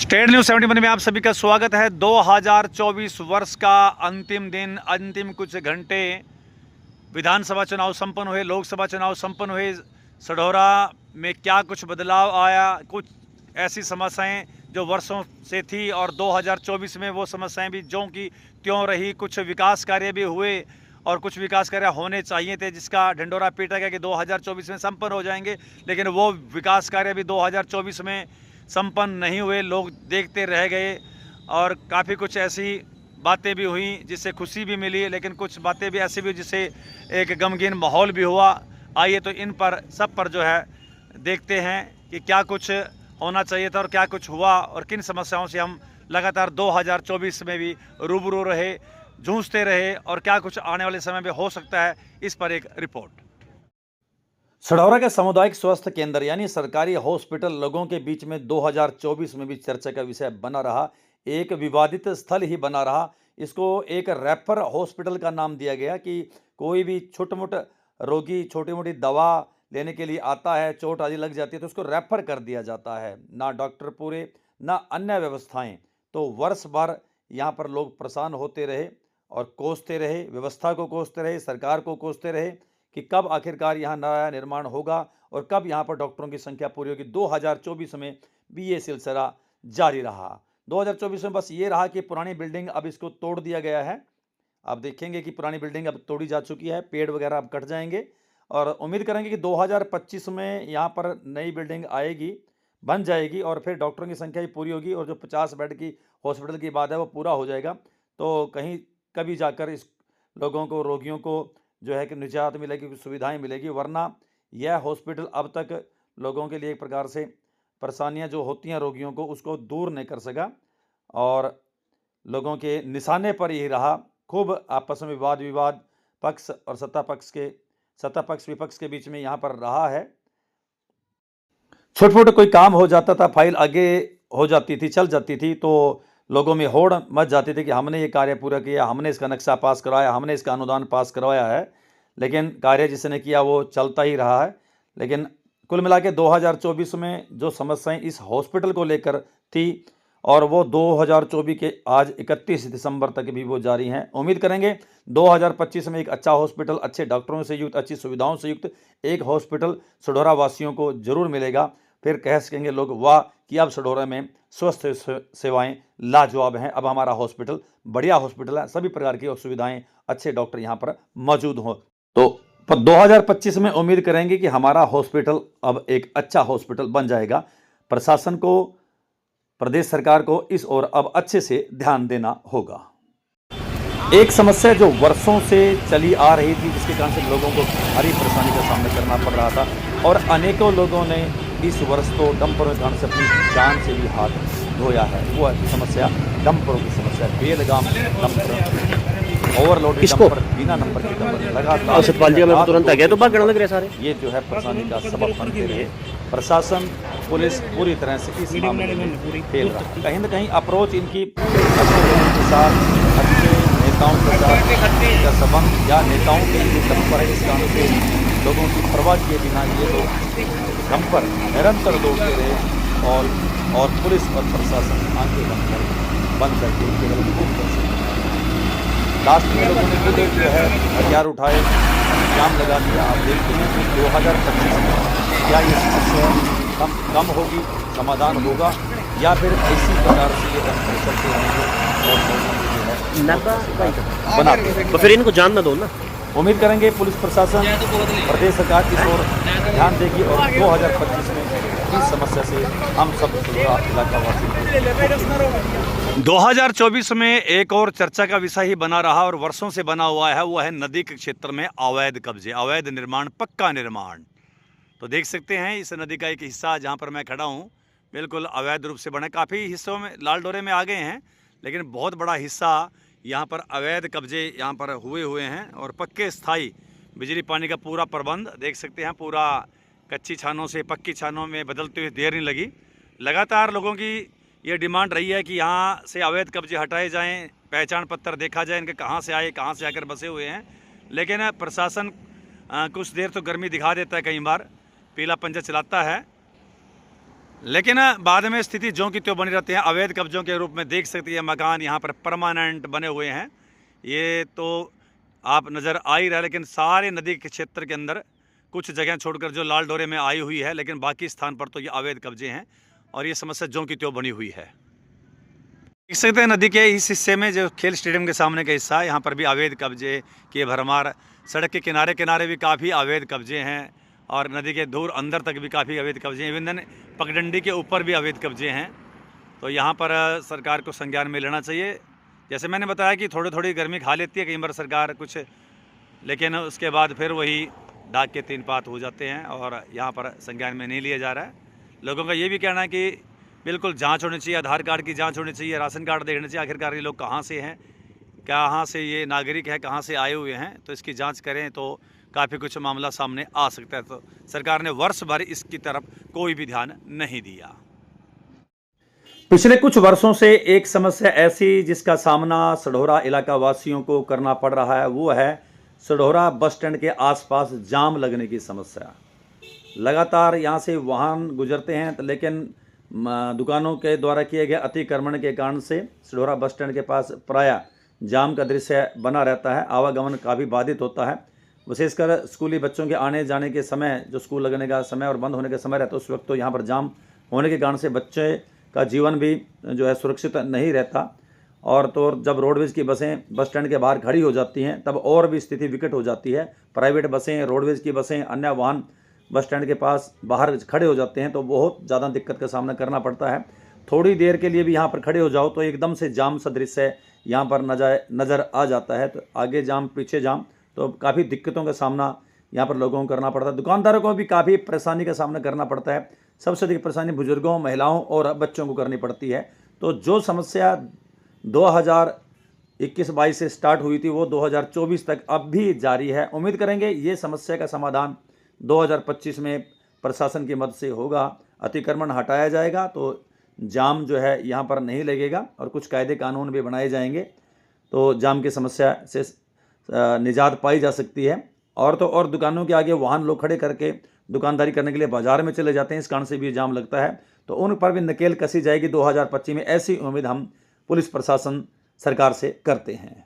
State news 71 में आप सभी का स्वागत है। 2024 वर्ष का अंतिम दिन, अंतिम कुछ घंटे। विधानसभा चुनाव संपन्न हुए, लोकसभा चुनाव संपन्न हुए। सढौरा में क्या कुछ बदलाव आया, कुछ ऐसी समस्याएं जो वर्षों से थी और 2024 में वो समस्याएं भी ज्यों की त्यों रही। कुछ विकास कार्य भी हुए और कुछ विकास कार्य होने चाहिए थे, जिसका ढिंडोरा पीटा गया कि 2024 में संपन्न हो जाएंगे, लेकिन वो विकास कार्य भी 2024 में संपन्न नहीं हुए। लोग देखते रह गए और काफ़ी कुछ ऐसी बातें भी हुई जिससे खुशी भी मिली, लेकिन कुछ बातें भी ऐसी भी जिससे एक गमगीन माहौल भी हुआ। आइए तो इन पर सब पर जो है देखते हैं कि क्या कुछ होना चाहिए था और क्या कुछ हुआ और किन समस्याओं से हम लगातार 2024 में भी रूबरू रहे, जूझते रहे और क्या कुछ आने वाले समय में हो सकता है। इस पर एक रिपोर्ट। सढौरा के सामुदायिक स्वास्थ्य केंद्र यानी सरकारी हॉस्पिटल लोगों के बीच में 2024 में भी चर्चा का विषय बना रहा, एक विवादित स्थल ही बना रहा। इसको एक रेफर हॉस्पिटल का नाम दिया गया कि कोई भी छोटा मोटा रोगी छोटी मोटी दवा लेने के लिए आता है, चोट आदि लग जाती है तो उसको रेफर कर दिया जाता है। ना डॉक्टर पूरे, ना अन्य व्यवस्थाएं। तो वर्ष भर यहाँ पर लोग परेशान होते रहे और कोसते रहे, व्यवस्था को कोसते रहे, सरकार को कोसते रहे कि कब आखिरकार यहाँ नया निर्माण होगा और कब यहाँ पर डॉक्टरों की संख्या पूरी होगी। 2024 में भी ये सिलसिला जारी रहा। 2024 में बस ये रहा कि पुरानी बिल्डिंग अब इसको तोड़ दिया गया है। आप देखेंगे कि पुरानी बिल्डिंग अब तोड़ी जा चुकी है, पेड़ वगैरह अब कट जाएंगे और उम्मीद करेंगे कि 2025 में यहाँ पर नई बिल्डिंग आएगी, बन जाएगी और फिर डॉक्टरों की संख्या भी पूरी होगी और जो 50 बेड की हॉस्पिटल की बात है वो पूरा हो जाएगा। तो कहीं कभी जाकर इस लोगों को, रोगियों को जो है कि निजात मिलेगी, कुछ सुविधाएं मिलेगी, वरना यह हॉस्पिटल अब तक लोगों के लिए एक प्रकार से परेशानियां जो होती हैं रोगियों को, उसको दूर नहीं कर सका और लोगों के निशाने पर ही रहा। खूब आपस में वाद विवाद पक्ष और सत्ता पक्ष विपक्ष के बीच में यहाँ पर रहा है। छोटे मोटे कोई काम हो जाता था, फाइल आगे हो जाती थी, चल जाती थी, तो लोगों में होड़ मच जाती थी कि हमने ये कार्य पूरा किया, हमने इसका नक्शा पास करवाया, हमने इसका अनुदान पास करवाया है। लेकिन कार्य जिसने किया वो चलता ही रहा है। लेकिन कुल मिला के 2024 में जो समस्याएं इस हॉस्पिटल को लेकर थी और वो 2024 के आज 31 दिसंबर तक भी वो जारी हैं। उम्मीद करेंगे 2025 में एक अच्छा हॉस्पिटल, अच्छे डॉक्टरों से युक्त, अच्छी सुविधाओं से युक्त एक हॉस्पिटल सढौरा वासियों को जरूर मिलेगा। फिर कह सकेंगे लोग वाह कि अब सढौरा में स्वास्थ्य सेवाएं लाजवाब हैं, अब हमारा हॉस्पिटल बढ़िया हॉस्पिटल है, सभी प्रकार की सुविधाएं, अच्छे डॉक्टर यहाँ पर मौजूद हों। तो 2025 में उम्मीद करेंगे कि हमारा हॉस्पिटल अब एक अच्छा हॉस्पिटल बन जाएगा। प्रशासन को, प्रदेश सरकार को इस ओर अब अच्छे से ध्यान देना होगा। एक समस्या जो वर्षों से चली आ रही थी, जिसके कारण से लोगों को भारी परेशानी का सामना करना पड़ रहा था और अनेकों लोगों ने इस वर्ष तो डंपरों के कारण से अपनी जान से भी हाथ धोया है। वो समस्या डंपरों की समस्या, बेलगाम डंपर, ओवरलोड डंपर, बिना नंबर के डंपर लगातार सतपाल जी में तुरंत आ गया तो बात लग रहे सारे। ये जो है परेशानी का सबब बनते रहे। प्रशासन, पुलिस पूरी तरह से इस मामले में फेल रहा है। कहीं ना कहीं अप्रोच इनकी अच्छे लोगों के साथ, अच्छे नेताओं के साथ का संबंध या नेताओं के तत्पर है, इस कारण से लोगों की परवाह किए बिना ये लोग हम पर निरंतर दौड़ते रहे और पुलिस और प्रशासन आंखें बंद करके केवल खूब कर सकते। लास्ट में लोगों ने खुद जो है हथियार उठाए, जाम लगा दिया। आप देखते हैं कि 2025 में क्या ये समस्या कम होगी, समाधान होगा या फिर इसी प्रकार से ये चलते रहेंगे और बनाते। तो फिर इनको जान ना दो ना। उम्मीद करेंगे पुलिस प्रशासन, प्रदेश सरकार इस ओर ध्यान देगी और 2025 में इस समस्या से हम सब इलाका वासी 2024 में एक और चर्चा का विषय ही बना रहा और वर्षों से बना हुआ है। वो है नदी के क्षेत्र में अवैध कब्जे, अवैध निर्माण, पक्का निर्माण। तो देख सकते हैं इस नदी का एक हिस्सा जहाँ पर मैं खड़ा हूँ बिल्कुल अवैध रूप से बने। काफ़ी हिस्सों में लाल डोरे में आ गए हैं, लेकिन बहुत बड़ा हिस्सा यहाँ पर अवैध कब्जे यहाँ पर हुए हैं और पक्के स्थायी बिजली पानी का पूरा प्रबंध देख सकते हैं। पूरा कच्ची छानों से पक्की छानों में बदलते हुए देर नहीं लगी। लगातार लोगों की ये डिमांड रही है कि यहाँ से अवैध कब्जे हटाए जाएं, पहचान पत्र देखा जाए इनके कहाँ से आए, कहाँ से आकर बसे हुए हैं। लेकिन प्रशासन कुछ देर तो गर्मी दिखा देता है, कई बार पीला पंजा चलाता है, लेकिन बाद में स्थिति ज्यों की त्यों बनी रहती है। अवैध कब्जों के रूप में देख सकती है मकान यहाँ पर परमानेंट बने हुए हैं, ये तो आप नज़र आ ही रहा है। लेकिन सारे नदी के क्षेत्र के अंदर कुछ जगह छोड़कर जो लाल डोरे में आई हुई है, लेकिन बाकी स्थान पर तो ये अवैध कब्जे हैं और ये समस्या ज्यों की त्यों बनी हुई है। देख सकते हैं नदी के इस हिस्से में जो खेल स्टेडियम के सामने का हिस्सा है, यहाँ पर भी अवैध कब्जे की भरमार। सड़क के किनारे किनारे भी काफ़ी अवैध कब्जे हैं और नदी के दूर अंदर तक भी काफ़ी अवैध कब्जे हैं। इवन पगडंडी के ऊपर भी अवैध कब्जे हैं। तो यहाँ पर सरकार को संज्ञान में लेना चाहिए। जैसे मैंने बताया कि थोड़ी थोड़ी गर्मी खा लेती है कई बार सरकार कुछ, लेकिन उसके बाद फिर वही डाक के तीन पात हो जाते हैं और यहाँ पर संज्ञान में नहीं लिया जा रहा है। लोगों का ये भी कहना है कि बिल्कुल जांच होनी चाहिए, आधार कार्ड की जांच होनी चाहिए, राशन कार्ड देखना चाहिए, आखिरकार ये लोग कहाँ से हैं, कहाँ से ये नागरिक है, कहाँ से आए हुए हैं, तो इसकी जांच करें तो काफ़ी कुछ मामला सामने आ सकता है। तो सरकार ने वर्ष भर इसकी तरफ कोई भी ध्यान नहीं दिया। पिछले कुछ वर्षों से एक समस्या ऐसी जिसका सामना सढौरा इलाका वासियों को करना पड़ रहा है, वो है सढौरा बस स्टैंड के आसपास जाम लगने की समस्या। लगातार यहाँ से वाहन गुजरते हैं, लेकिन दुकानों के द्वारा किए गए अतिक्रमण के कारण से सढौरा बस स्टैंड के पास प्रायः जाम का दृश्य बना रहता है। आवागमन काफ़ी बाधित होता है, विशेषकर स्कूली बच्चों के आने जाने के समय, जो स्कूल लगने का समय और बंद होने का समय रहता है, उस वक्त तो यहाँ पर जाम होने के कारण से बच्चे का जीवन भी जो है सुरक्षित नहीं रहता। और तो जब रोडवेज की बसें बस स्टैंड के बाहर खड़ी हो जाती हैं, तब और भी स्थिति विकट हो जाती है। प्राइवेट बसें, रोडवेज की बसें, अन्य वाहन बस स्टैंड के पास बाहर खड़े हो जाते हैं तो बहुत ज़्यादा दिक्कत का सामना करना पड़ता है। थोड़ी देर के लिए भी यहाँ पर खड़े हो जाओ तो एकदम से जाम सदृश है यहाँ पर नज़र आ जाता है। तो आगे जाम पीछे जाम, तो काफ़ी दिक्कतों का सामना यहाँ पर लोगों को करना पड़ता है। दुकानदारों को भी काफ़ी परेशानी का सामना करना पड़ता है। सबसे अधिक परेशानी बुजुर्गों, महिलाओं और बच्चों को करनी पड़ती है। तो जो समस्या 2021-22 से स्टार्ट हुई थी वो 2024 तक अब भी जारी है। उम्मीद करेंगे ये समस्या का समाधान 2025 में प्रशासन की मदद से होगा, अतिक्रमण हटाया जाएगा तो जाम जो है यहाँ पर नहीं लगेगा और कुछ कायदे कानून भी बनाए जाएंगे तो जाम की समस्या से निजात पाई जा सकती है। और तो और दुकानों के आगे वाहन लोग खड़े करके दुकानदारी करने के लिए बाजार में चले जाते हैं, इस कारण से भी जाम लगता है। तो उन पर भी नकेल कसी जाएगी 2025 में, ऐसी उम्मीद हम पुलिस प्रशासन सरकार से करते हैं।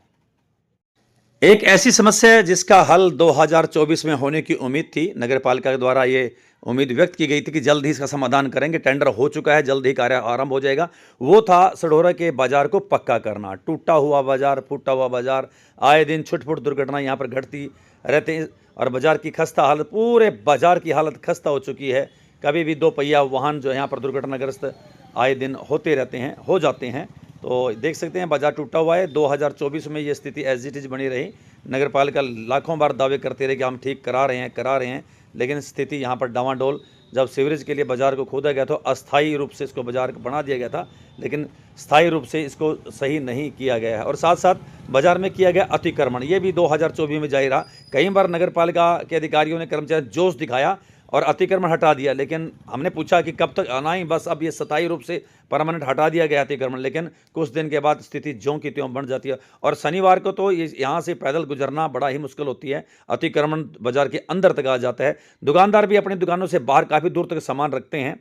एक ऐसी समस्या है जिसका हल 2024 में होने की उम्मीद थी। नगर पालिका के द्वारा ये उम्मीद व्यक्त की गई थी कि जल्द ही इसका समाधान करेंगे, टेंडर हो चुका है, जल्द ही कार्य आरंभ हो जाएगा। वो था सढौरा के बाजार को पक्का करना। टूटा हुआ बाजार, फूटा हुआ बाजार, आए दिन छुटपुट दुर्घटना यहाँ पर घटती रहते हैं और बाजार की खस्ता हालत, पूरे बाजार की हालत खस्ता हो चुकी है। कभी भी दो पहिया वाहन जो यहाँ पर दुर्घटनाग्रस्त आए दिन होते रहते हैं, हो जाते हैं। तो देख सकते हैं बाजार टूटा हुआ है। 2024 में ये स्थिति एज इट इज बनी रही। नगर पालिका लाखों बार दावे करते रहे कि हम ठीक करा रहे हैं, लेकिन स्थिति यहाँ पर डावाडोल। जब सीवरेज के लिए बाजार को खोदा गया तो अस्थायी रूप से इसको बाजार को बना दिया गया था, लेकिन स्थायी रूप से इसको सही नहीं किया गया है। और साथ साथ बाजार में किया गया अतिक्रमण, ये भी 2024 में जारी रहा। कई बार नगर पालिका के अधिकारियों ने, कर्मचारी जोश दिखाया और अतिक्रमण हटा दिया, लेकिन हमने पूछा कि कब तक आना ही, बस अब ये स्थायी रूप से परमानेंट हटा दिया गया अतिक्रमण, लेकिन कुछ दिन के बाद स्थिति ज्यों की त्यों बन जाती है। और शनिवार को तो ये यहाँ से पैदल गुजरना बड़ा ही मुश्किल होती है, अतिक्रमण बाजार के अंदर तक आ जाता है। दुकानदार भी अपनी दुकानों से बाहर काफ़ी दूर तक सामान रखते हैं।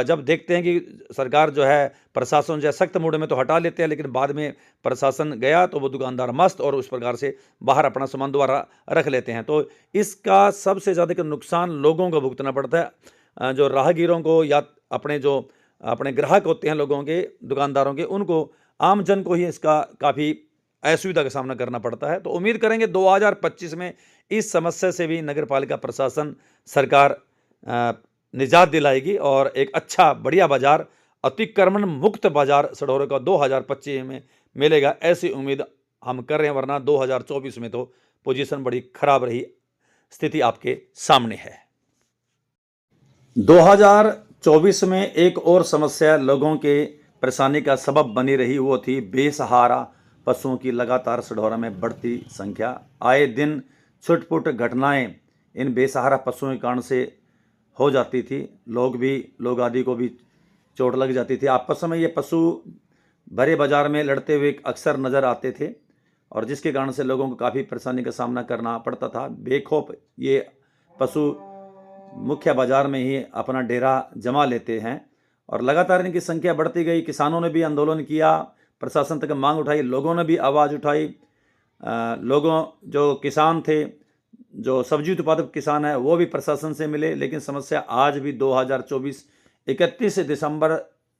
जब देखते हैं कि सरकार जो है, प्रशासन जो है सख्त मूड में, तो हटा लेते हैं, लेकिन बाद में प्रशासन गया तो वो दुकानदार मस्त और उस प्रकार से बाहर अपना सामान दोबारा रख लेते हैं। तो इसका सबसे ज़्यादा नुकसान लोगों को भुगतना पड़ता है। जो राहगीरों को या अपने ग्राहक होते हैं लोगों के, दुकानदारों के, उनको, आम जन को ही इसका काफ़ी असुविधा का सामना करना पड़ता है। तो उम्मीद करेंगे 2025 में इस समस्या से भी नगर पालिका प्रशासन, सरकार निजात दिलाएगी और एक अच्छा बढ़िया बाजार, अतिक्रमण मुक्त बाजार सढौरा का 2025 में मिलेगा, ऐसी उम्मीद हम कर रहे हैं। वरना 2024 में तो पोजीशन बड़ी खराब रही। स्थिति आपके सामने है। 2024 में एक और समस्या लोगों के परेशानी का सबब बनी रही, वो थी बेसहारा पशुओं की लगातार सढौरा में बढ़ती संख्या। आए दिन छुटपुट घटनाएं इन बेसहारा पशुओं के कारण से हो जाती थी। लोग आदि को भी चोट लग जाती थी। आपस में ये पशु भरे बाजार में लड़ते हुए अक्सर नज़र आते थे और जिसके कारण से लोगों को काफ़ी परेशानी का सामना करना पड़ता था। बेखौफ ये पशु मुख्य बाजार में ही अपना डेरा जमा लेते हैं और लगातार इनकी संख्या बढ़ती गई। किसानों ने भी आंदोलन किया, प्रशासन तक मांग उठाई, लोगों ने भी आवाज़ उठाई। लोगों जो किसान थे, जो सब्जी उत्पादक किसान है, वो भी प्रशासन से मिले, लेकिन समस्या आज भी 2024 31 दिसंबर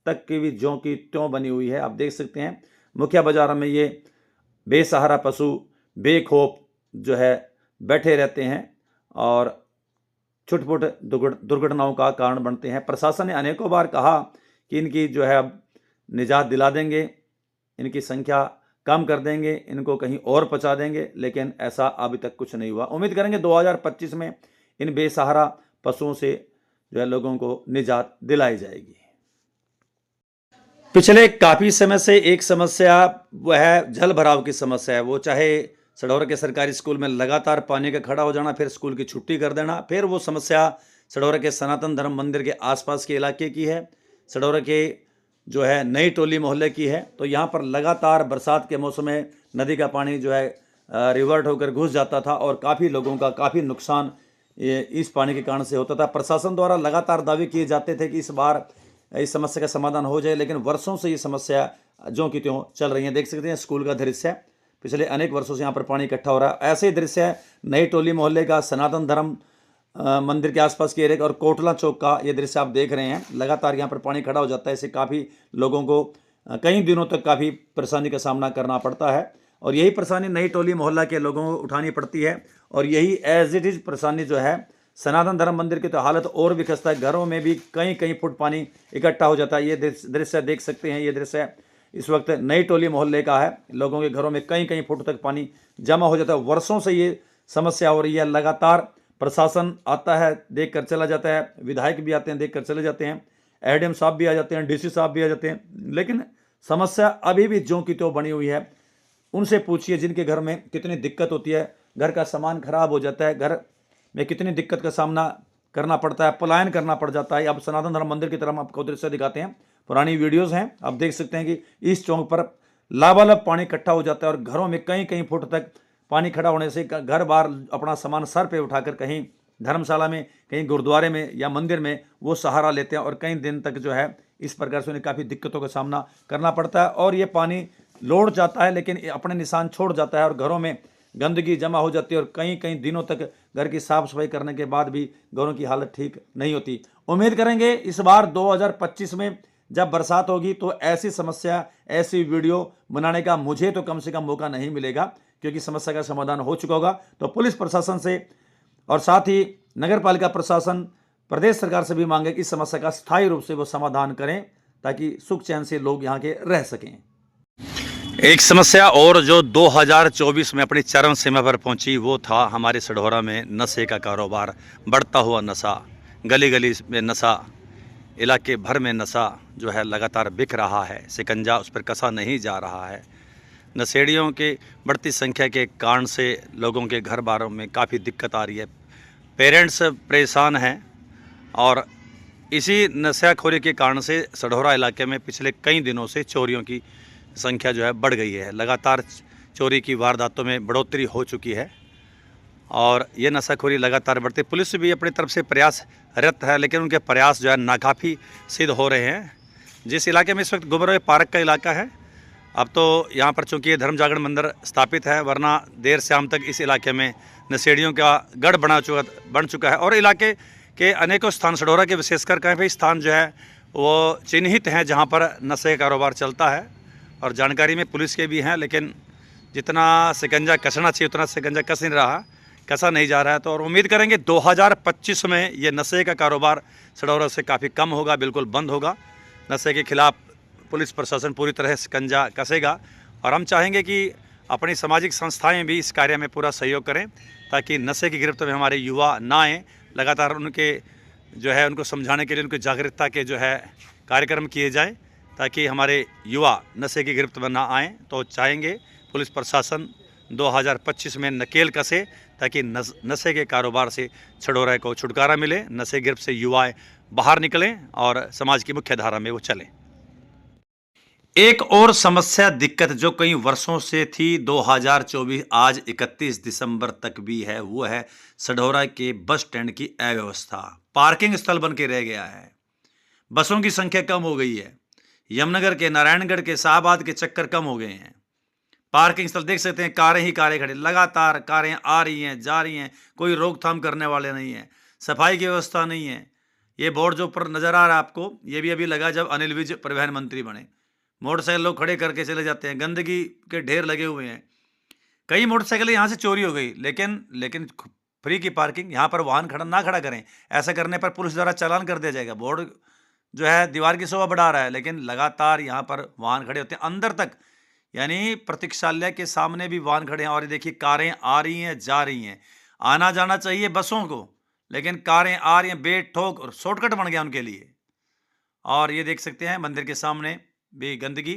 तक की भी ज्यों की त्यों बनी हुई है। आप देख सकते हैं मुखिया बाजार में ये बेसहारा पशु बेखौफ जो है बैठे रहते हैं और छुटपुट दुर्घटनाओं का कारण बनते हैं। प्रशासन ने अनेकों बार कहा कि इनकी जो है अब निजात दिला देंगे, इनकी संख्या कम कर देंगे, इनको कहीं और पहुंचा देंगे, लेकिन ऐसा अभी तक कुछ नहीं हुआ। उम्मीद करेंगे 2025 में इन बेसहारा पशुओं से जो है लोगों को निजात दिलाई जाएगी। पिछले काफ़ी समय से एक समस्या वह है जल भराव की समस्या है। वो चाहे सढौरा के सरकारी स्कूल में लगातार पानी का खड़ा हो जाना, फिर स्कूल की छुट्टी कर देना, फिर वो समस्या सढौरा के सनातन धर्म मंदिर के आसपास के इलाके की है, सढौरा के जो है नई टोली मोहल्ले की है। तो यहाँ पर लगातार बरसात के मौसम में नदी का पानी जो है रिवर्ट होकर घुस जाता था और काफ़ी लोगों का काफ़ी नुकसान इस पानी के कारण से होता था। प्रशासन द्वारा लगातार दावे किए जाते थे कि इस बार इस समस्या का समाधान हो जाए, लेकिन वर्षों से ये समस्या ज्यों की त्यों चल रही है। देख सकते हैं स्कूल का दृश्य है, पिछले अनेक वर्षों से यहाँ पर पानी इकट्ठा हो रहा है। ऐसे ही दृश्य है नई टोली मोहल्ले का, सनातन धर्म मंदिर के आसपास के एरिया का और कोटला चौक का ये दृश्य आप देख रहे हैं। लगातार यहाँ पर पानी खड़ा हो जाता है, इससे काफ़ी लोगों को कई दिनों तक काफ़ी परेशानी का सामना करना पड़ता है और यही परेशानी नई टोली मोहल्ला के लोगों को उठानी पड़ती है। और यही एज इट इज़ परेशानी जो है सनातन धर्म मंदिर की तो हालत और भी खस्ता है। घरों में भी कई फुट पानी इकट्ठा हो जाता है। ये दृश्य देख सकते हैं, ये दृश्य इस वक्त नई टोली मोहल्ले का है। लोगों के घरों में कई फुट तक पानी जमा हो जाता है। वर्षों से ये समस्या हो रही है। लगातार प्रशासन आता है, देख कर चला जाता है, विधायक भी आते हैं, देख कर चले जाते हैं, एडीएम साहब भी आ जाते हैं, डीसी साहब भी आ जाते हैं, लेकिन समस्या अभी भी ज्यों की त्यों बनी हुई है। उनसे पूछिए जिनके घर में कितनी दिक्कत होती है, घर का सामान खराब हो जाता है, घर में कितनी दिक्कत का सामना करना पड़ता है, पलायन करना पड़ जाता है। अब सनातन धर्म मंदिर की तरफ आपको दृश्य दिखाते हैं, पुरानी वीडियोस हैं, आप देख सकते हैं कि इस चौक पर लाबालब पानी इकट्ठा हो जाता है और घरों में कई फुट तक पानी खड़ा होने से घर बार अपना सामान सर पे उठाकर कहीं धर्मशाला में, कहीं गुरुद्वारे में या मंदिर में वो सहारा लेते हैं और कई दिन तक जो है इस प्रकार से उन्हें काफ़ी दिक्कतों का सामना करना पड़ता है। और ये पानी लौट जाता है लेकिन अपने निशान छोड़ जाता है और घरों में गंदगी जमा हो जाती है और कई दिनों तक घर की साफ सफाई करने के बाद भी घरों की हालत ठीक नहीं होती। उम्मीद करेंगे इस बार 2025 में जब बरसात होगी तो ऐसी समस्या, ऐसी वीडियो बनाने का मुझे तो कम से कम मौका नहीं मिलेगा, क्योंकि समस्या का समाधान हो चुका होगा। तो पुलिस प्रशासन से और साथ ही नगर पालिका प्रशासन, प्रदेश सरकार से भी मांगे कि इस समस्या का स्थायी रूप से वो समाधान करें ताकि सुख चैन से लोग यहाँ के रह सकें। एक समस्या और जो 2024 में अपनी चरम सीमा पर पहुंची वो था हमारे सढौरा में नशे का कारोबार, बढ़ता हुआ नशा, गली गली में नशा, इलाके भर में नशा जो है लगातार बिक रहा है, शिकंजा उस पर कसा नहीं जा रहा है। नशेड़ियों की बढ़ती संख्या के कारण से लोगों के घर बारों में काफ़ी दिक्कत आ रही है, पेरेंट्स परेशान हैं और इसी नशाखोरी के कारण से सढौरा इलाके में पिछले कई दिनों से चोरियों की संख्या जो है बढ़ गई है। लगातार चोरी की वारदातों में बढ़ोतरी हो चुकी है और ये नशाखोरी लगातार बढ़ती। पुलिस भी अपनी तरफ से प्रयासरत है, लेकिन उनके प्रयास जो है नाकाफ़ी सिद्ध हो रहे हैं। जिस इलाके में इस वक्त गुमरोह पार्क का इलाका है, अब तो यहाँ पर चूँकि धर्म जागरण मंदिर स्थापित है, वरना देर शाम तक इस इलाके में नशेड़ियों का गढ़ बन चुका है और इलाके के अनेकों स्थान, सढौरा के विशेषकर कई स्थान जो है वो चिन्हित हैं जहाँ पर नशे का कारोबार चलता है और जानकारी में पुलिस के भी हैं, लेकिन जितना शिकंजा कसना चाहिए उतना शिकंजा कस नहीं रहा, कसा नहीं जा रहा है। तो और उम्मीद करेंगे 2025 में ये नशे का कारोबार सढौरा से काफ़ी कम होगा, बिल्कुल बंद होगा। नशे के खिलाफ पुलिस प्रशासन पूरी तरह शिकंजा कसेगा और हम चाहेंगे कि अपनी सामाजिक संस्थाएं भी इस कार्य में पूरा सहयोग करें ताकि नशे की गिरफ्त में हमारे युवा ना आएँ। लगातार उनके जो है उनको समझाने के लिए उनकी जागरूकता के जो है कार्यक्रम किए जाएँ ताकि हमारे युवा नशे की गिरफ्त में ना आएँ। तो चाहेंगे पुलिस प्रशासन 2025 में नकेल कसे ताकि नशे के कारोबार से सढौरा को छुटकारा मिले, नशे की गिरफ्त से युवाएं बाहर निकलें और समाज की मुख्य धारा में वो चलें। एक और समस्या, दिक्कत जो कई वर्षों से थी, 2024 आज 31 दिसंबर तक भी है, वो है सढौरा के बस स्टैंड की अव्यवस्था। पार्किंग स्थल बन के रह गया है। बसों की संख्या कम हो गई है। यमुनानगर के, नारायणगढ़ के, शाहबाद के चक्कर कम हो गए हैं। पार्किंग स्थल देख सकते हैं, कारें ही कारें खड़ी, लगातार कारें आ रही हैं, जा रही हैं, कोई रोकथाम करने वाले नहीं है। सफाई की व्यवस्था नहीं है। ये बोर्ड जो ऊपर नज़र आ रहा है आपको, ये भी अभी लगा जब अनिल विज परिवहन मंत्री बने। मोटरसाइकिल लोग खड़े करके चले जाते हैं, गंदगी के ढेर लगे हुए हैं। कई मोटरसाइकिलें यहाँ से चोरी हो गई, लेकिन फ्री की पार्किंग, यहाँ पर वाहन खड़ा करें। ऐसा करने पर पुलिस द्वारा चालान कर दिया जाएगा। बोर्ड जो है दीवार की शोभा बढ़ा रहा है, लेकिन लगातार यहाँ पर वाहन खड़े होते हैं अंदर तक, यानी प्रतीक्षालय के सामने भी वाहन खड़े हैं। और ये देखिए, कारें आ रही हैं, जा रही हैं। आना जाना चाहिए बसों को, लेकिन कारें आ रही हैं बेठोक, और शॉर्टकट बन गया उनके लिए। और ये देख सकते हैं मंदिर के सामने भी गंदगी।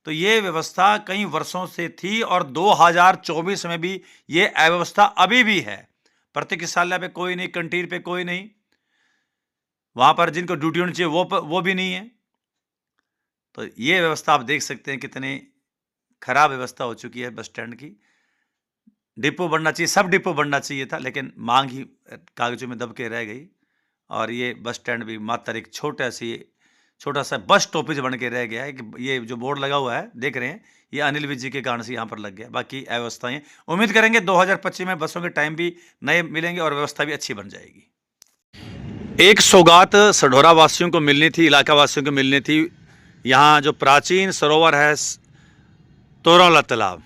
तो ये व्यवस्था कई वर्षों से थी और 2024 में भी ये अव्यवस्था अभी भी है। प्रतीक्षालय पे कोई नहीं, कंटीन पे कोई नहीं, वहां पर जिनको ड्यूटी होनी चाहिए वो भी नहीं है। तो ये व्यवस्था आप देख सकते हैं कितनी खराब व्यवस्था हो चुकी है बस स्टैंड की। डिपो बनना चाहिए, सब डिपो बनना चाहिए था, लेकिन मांग ही कागजों में दब के रह गई। और ये बस स्टैंड भी मात्र एक छोटा सा बस स्टॉपेज बन के रह गया है। कि ये जो बोर्ड लगा हुआ है देख रहे हैं, ये अनिल विज जी के कारण से यहाँ पर लग गया। बाकी अव्यवस्थाएं, उम्मीद करेंगे 2025 में बसों के टाइम भी नए मिलेंगे और व्यवस्था भी अच्छी बन जाएगी। एक सौगात सढौरा वासियों को मिलनी थी, इलाका वासियों को मिलनी थी। यहाँ जो प्राचीन सरोवर है तोरौला तालाब,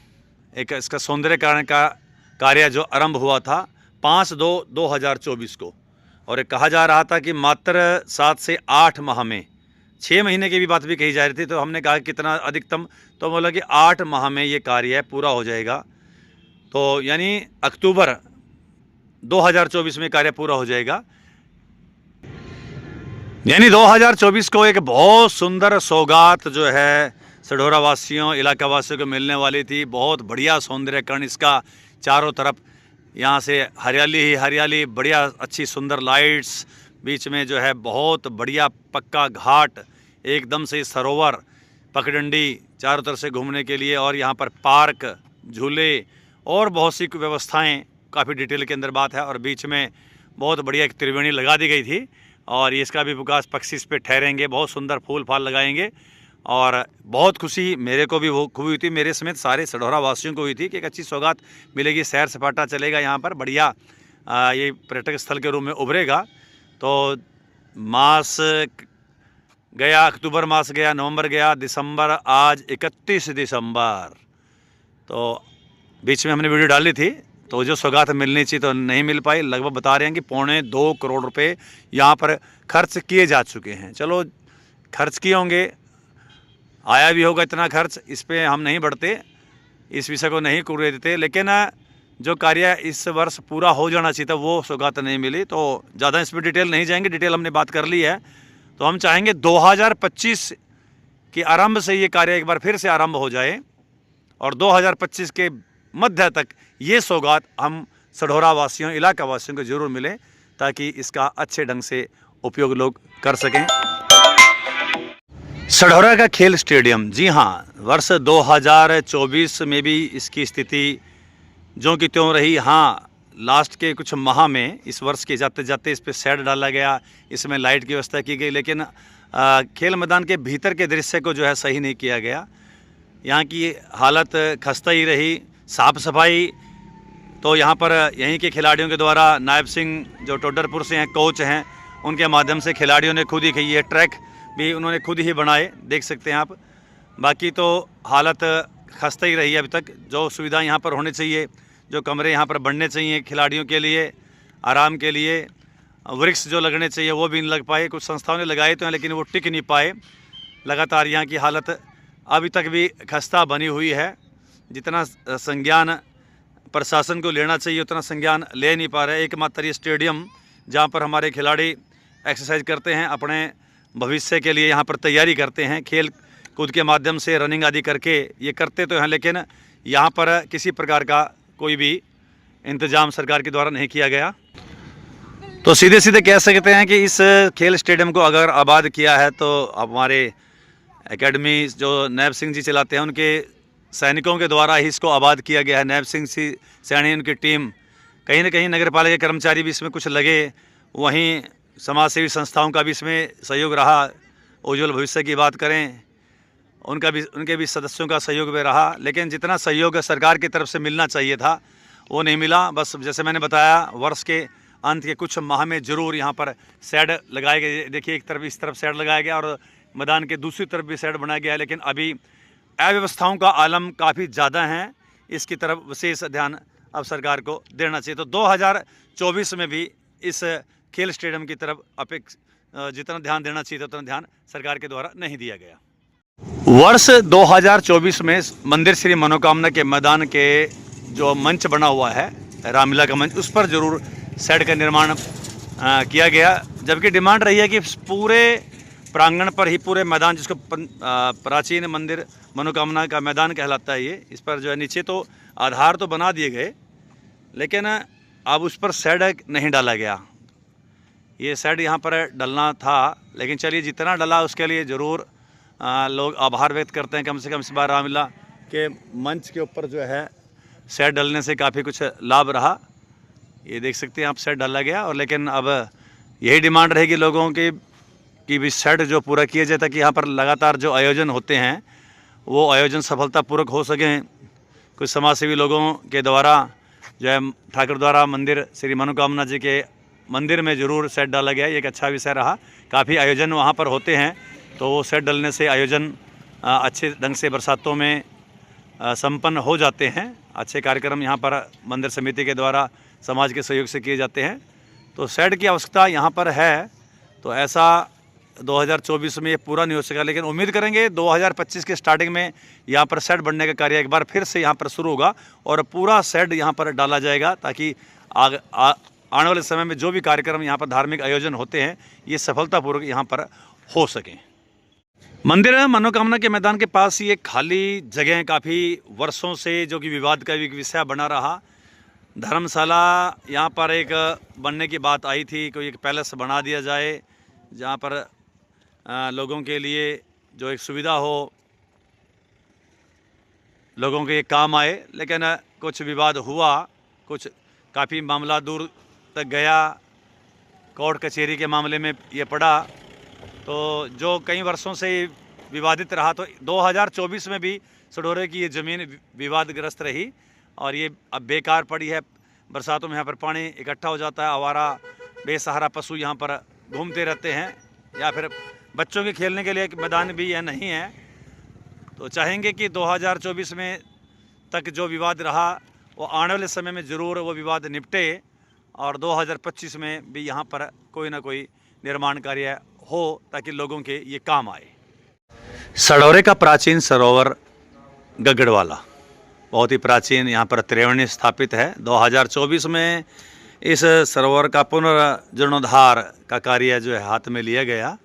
एक इसका सौंदर्यकरण का कार्य जो आरंभ हुआ था 5/2/2024 को, और एक कहा जा रहा था कि मात्र 7 से 8 माह में, 6 महीने की भी बात भी कही जा रही थी। तो हमने कहा कितना अधिकतम, तो बोला कि 8 माह में ये कार्य पूरा हो जाएगा। तो यानी अक्टूबर 2024 में कार्य पूरा हो जाएगा। यानी 2024 को एक बहुत सुंदर सौगात जो है सढौरा वासियों, इलाका वासियों को मिलने वाली थी। बहुत बढ़िया सौंदर्यकरण इसका, चारों तरफ यहाँ से हरियाली ही हरियाली, बढ़िया अच्छी सुंदर लाइट्स, बीच में जो है बहुत बढ़िया पक्का घाट, एकदम से सरोवर, पगडंडी चारों तरफ से घूमने के लिए, और यहाँ पर पार्क, झूले और बहुत सी व्यवस्थाएं, काफ़ी डिटेल के अंदर बात है। और बीच में बहुत बढ़िया एक त्रिवेणी लगा दी गई थी, और इसका भी विकास पक्षी इस पर ठहरेंगे, बहुत सुंदर फूल फाल लगाएंगे। और बहुत खुशी मेरे को भी हुई थी, मेरे समेत सारे सढौरा वासियों को हुई थी कि एक अच्छी सौगात मिलेगी, सैर सपाटा चलेगा यहाँ पर, बढ़िया ये पर्यटक स्थल के रूप में उभरेगा। तो मास गया, अक्टूबर मास गया, नवंबर गया, दिसंबर, आज 31 दिसंबर। तो बीच में हमने वीडियो डाली थी, तो जो सौगात मिलनी चाहिए तो नहीं मिल पाई। लगभग बता रहे हैं कि 2.25 करोड़ रुपए यहाँ पर खर्च किए जा चुके हैं। चलो खर्च किए होंगे, आया भी होगा इतना खर्च, इस पे हम नहीं बढ़ते, इस विषय को नहीं कुरे देते, लेकिन जो कार्य इस वर्ष पूरा हो जाना चाहिए था वो सौगात नहीं मिली। तो ज़्यादा इसमें डिटेल नहीं जाएंगे, डिटेल हमने बात कर ली है। तो हम चाहेंगे 2025 के आरंभ से ये कार्य एक बार फिर से आरंभ हो जाए, और 2025 के मध्य तक ये सौगात हम सढौरा वासियों, इलाका वासियों को जरूर मिले, ताकि इसका अच्छे ढंग से उपयोग लोग कर सकें। सढौरा का खेल स्टेडियम, जी हाँ, वर्ष 2024 में भी इसकी स्थिति जो कि त्यों रही। हाँ, लास्ट के कुछ माह में, इस वर्ष के जाते जाते इस पर शेड डाला गया, इसमें लाइट की व्यवस्था की गई, लेकिन खेल मैदान के भीतर के दृश्य को जो है सही नहीं किया गया। यहाँ की हालत खस्ता ही रही। साफ सफाई तो यहाँ पर यहीं के खिलाड़ियों के द्वारा, नायब सिंह जो टोडरपुर से हैं, कोच हैं, उनके माध्यम से खिलाड़ियों ने खुद ही की, ये ट्रैक भी उन्होंने खुद ही बनाए, देख सकते हैं आप। बाकी तो हालत खस्ता ही रही है अभी तक। जो सुविधा यहाँ पर होनी चाहिए, जो कमरे यहाँ पर बनने चाहिए खिलाड़ियों के लिए आराम के लिए, वृक्ष जो लगने चाहिए वो भी नहीं लग पाए। कुछ संस्थाओं ने लगाए तो हैं, लेकिन वो टिक नहीं पाए। लगातार यहाँ की हालत अभी तक भी खस्ता बनी हुई है। जितना संज्ञान प्रशासन को लेना चाहिए उतना संज्ञान ले नहीं पा रहे। एकमात्र ये स्टेडियम जहाँ पर हमारे खिलाड़ी एक्सरसाइज करते हैं, अपने भविष्य के लिए यहाँ पर तैयारी करते हैं, खेल कूद के माध्यम से रनिंग आदि करके ये करते तो हैं, लेकिन यहाँ पर किसी प्रकार का कोई भी इंतजाम सरकार के द्वारा नहीं किया गया। तो सीधे सीधे कह सकते हैं कि इस खेल स्टेडियम को अगर आबाद किया है तो हमारे एकेडमी जो नायब सिंह जी चलाते हैं उनके सैनिकों के द्वारा ही इसको आबाद किया गया है। नायब सिंह सैनी, उनकी टीम, कहीं ना कहीं नगर पालिका के कर्मचारी भी इसमें कुछ लगे, वहीं समाज सेवी संस्थाओं का भी इसमें सहयोग रहा। उज्ज्वल भविष्य की बात करें, उनके भी सदस्यों का सहयोग भी रहा, लेकिन जितना सहयोग सरकार की तरफ से मिलना चाहिए था वो नहीं मिला। बस जैसे मैंने बताया, वर्ष के अंत के कुछ माह में ज़रूर यहाँ पर शेड लगाए गए। देखिए, एक तरफ इस तरफ शेड लगाया गया और मैदान के दूसरी तरफ भी शेड बनाया गया है, लेकिन अभी अव्यवस्थाओं का आलम काफ़ी ज़्यादा है। इसकी तरफ विशेष ध्यान अब सरकार को देना चाहिए। तो 2024 में भी इस खेल स्टेडियम की तरफ जितना ध्यान देना चाहिए था उतना ध्यान सरकार के द्वारा नहीं दिया गया। वर्ष 2024 में मंदिर श्री मनोकामना के मैदान के जो मंच बना हुआ है, रामलीला का मंच, उस पर जरूर शेड का निर्माण किया गया, जबकि डिमांड रही है कि पूरे प्रांगण पर ही, पूरे मैदान, जिसको प्राचीन मंदिर मनोकामना का मैदान कहलाता है ये, इस पर जो है नीचे तो आधार तो बना दिए गए, लेकिन अब उस पर शेड नहीं डाला गया। ये शेड यहाँ पर डलना था, लेकिन चलिए जितना डला उसके लिए ज़रूर लोग आभार व्यक्त करते हैं। कम से कम इस बार रामलीला के मंच के ऊपर जो है शेड डलने से काफ़ी कुछ लाभ रहा। ये देख सकते हैं आप, शेड डाला गया, और लेकिन अब यही डिमांड रहेगी लोगों की कि भी शेड जो पूरा किया जाए, ताकि यहाँ पर लगातार जो आयोजन होते हैं वो आयोजन सफलतापूर्वक हो सकें। कुछ समाजसेवी लोगों के द्वारा जो है ठाकुर द्वारा मंदिर श्री मनोकामना जी के मंदिर में ज़रूर शेड डाला गया, ये एक अच्छा विषय रहा। काफ़ी आयोजन वहाँ पर होते हैं, तो वो शेड डलने से आयोजन अच्छे ढंग से बरसातों में संपन्न हो जाते हैं। अच्छे कार्यक्रम यहाँ पर मंदिर समिति के द्वारा समाज के सहयोग से किए जाते हैं, तो शेड की आवश्यकता यहाँ पर है। तो ऐसा 2024 में ये पूरा नहीं हो सका, लेकिन उम्मीद करेंगे 2025 के स्टार्टिंग में यहाँ पर शेड बनने का कार्य एक बार फिर से यहाँ पर शुरू होगा और पूरा शेड यहाँ पर डाला जाएगा, ताकि आने वाले समय में जो भी कार्यक्रम यहाँ पर धार्मिक आयोजन होते हैं ये सफलतापूर्वक यहाँ पर हो सकें। मंदिर मनोकामना के मैदान के पास ये खाली जगह काफ़ी वर्षों से जो कि विवाद का एक विषय बना रहा। धर्मशाला यहाँ पर एक बनने की बात आई थी, कोई एक पैलेस बना दिया जाए जहाँ पर लोगों के लिए जो एक सुविधा हो, लोगों के काम आए, लेकिन कुछ विवाद हुआ, कुछ काफ़ी मामला दूर तक गया, कोर्ट कचहरी के मामले में ये पड़ा, तो जो कई वर्षों से विवादित रहा। तो 2024 में भी सढौरे की ये ज़मीन विवादग्रस्त रही और ये अब बेकार पड़ी है। बरसातों में यहाँ पर पानी इकट्ठा हो जाता है, आवारा बेसहारा पशु यहाँ पर घूमते रहते हैं, या फिर बच्चों के खेलने के लिए एक मैदान भी यह नहीं है। तो चाहेंगे कि 2024 में तक जो विवाद रहा वो आने वाले समय में ज़रूर वो विवाद निपटे और 2025 में भी यहाँ पर कोई ना कोई निर्माण कार्य हो, ताकि लोगों के ये काम आए। सढौरे का प्राचीन सरोवर गगड़वाला बहुत ही प्राचीन यहाँ पर त्रिवेणी स्थापित है। 2024 में इस सरोवर का पुनर्जीर्णोद्धार का कार्य जो है हाथ में लिया गया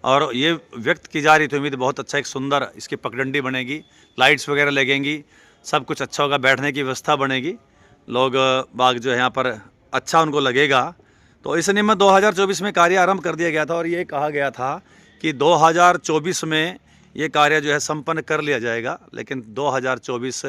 और ये व्यक्त की जा रही थी उम्मीद बहुत अच्छा, एक सुंदर इसकी पगडंडी बनेगी, लाइट्स वगैरह लगेंगी, सब कुछ अच्छा होगा, बैठने की व्यवस्था बनेगी, लोग बाग जो है यहाँ पर अच्छा उनको लगेगा। तो इस निमित्त 2024 में कार्य आरंभ कर दिया गया था और ये कहा गया था कि 2024 में ये कार्य जो है संपन्न कर लिया जाएगा, लेकिन 2024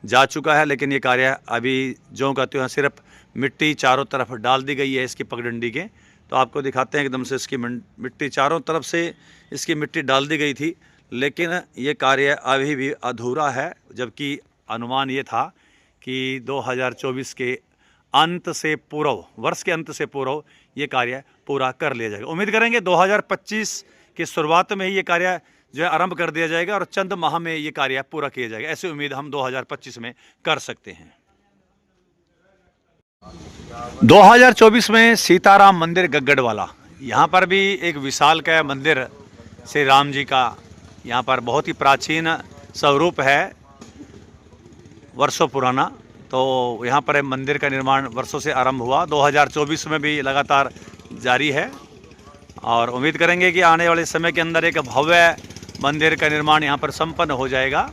जा चुका है, लेकिन ये कार्य अभी ज्यों का त्यों, सिर्फ मिट्टी चारों तरफ डाल दी गई है इसकी पगडंडी के। तो आपको दिखाते हैं एकदम से इसकी मिट्टी चारों तरफ से इसकी मिट्टी डाल दी गई थी, लेकिन ये कार्य अभी भी अधूरा है, जबकि अनुमान ये था कि 2024 के अंत से पूर्व, वर्ष के अंत से पूर्व ये कार्य पूरा कर लिया जाएगा। उम्मीद करेंगे 2025 की शुरुआत में ही ये कार्य जो है आरंभ कर दिया जाएगा और चंद माह में ये कार्य पूरा किया जाएगा, ऐसी उम्मीद हम 2025 में कर सकते हैं। 2024 में सीताराम मंदिर गगड़वाला, यहाँ पर भी एक विशालकाय मंदिर श्री राम जी का यहाँ पर बहुत ही प्राचीन स्वरूप है, वर्षों पुराना। तो यहाँ पर मंदिर का निर्माण वर्षों से आरंभ हुआ, 2024 में भी लगातार जारी है और उम्मीद करेंगे कि आने वाले समय के अंदर एक भव्य मंदिर का निर्माण यहाँ पर संपन्न हो जाएगा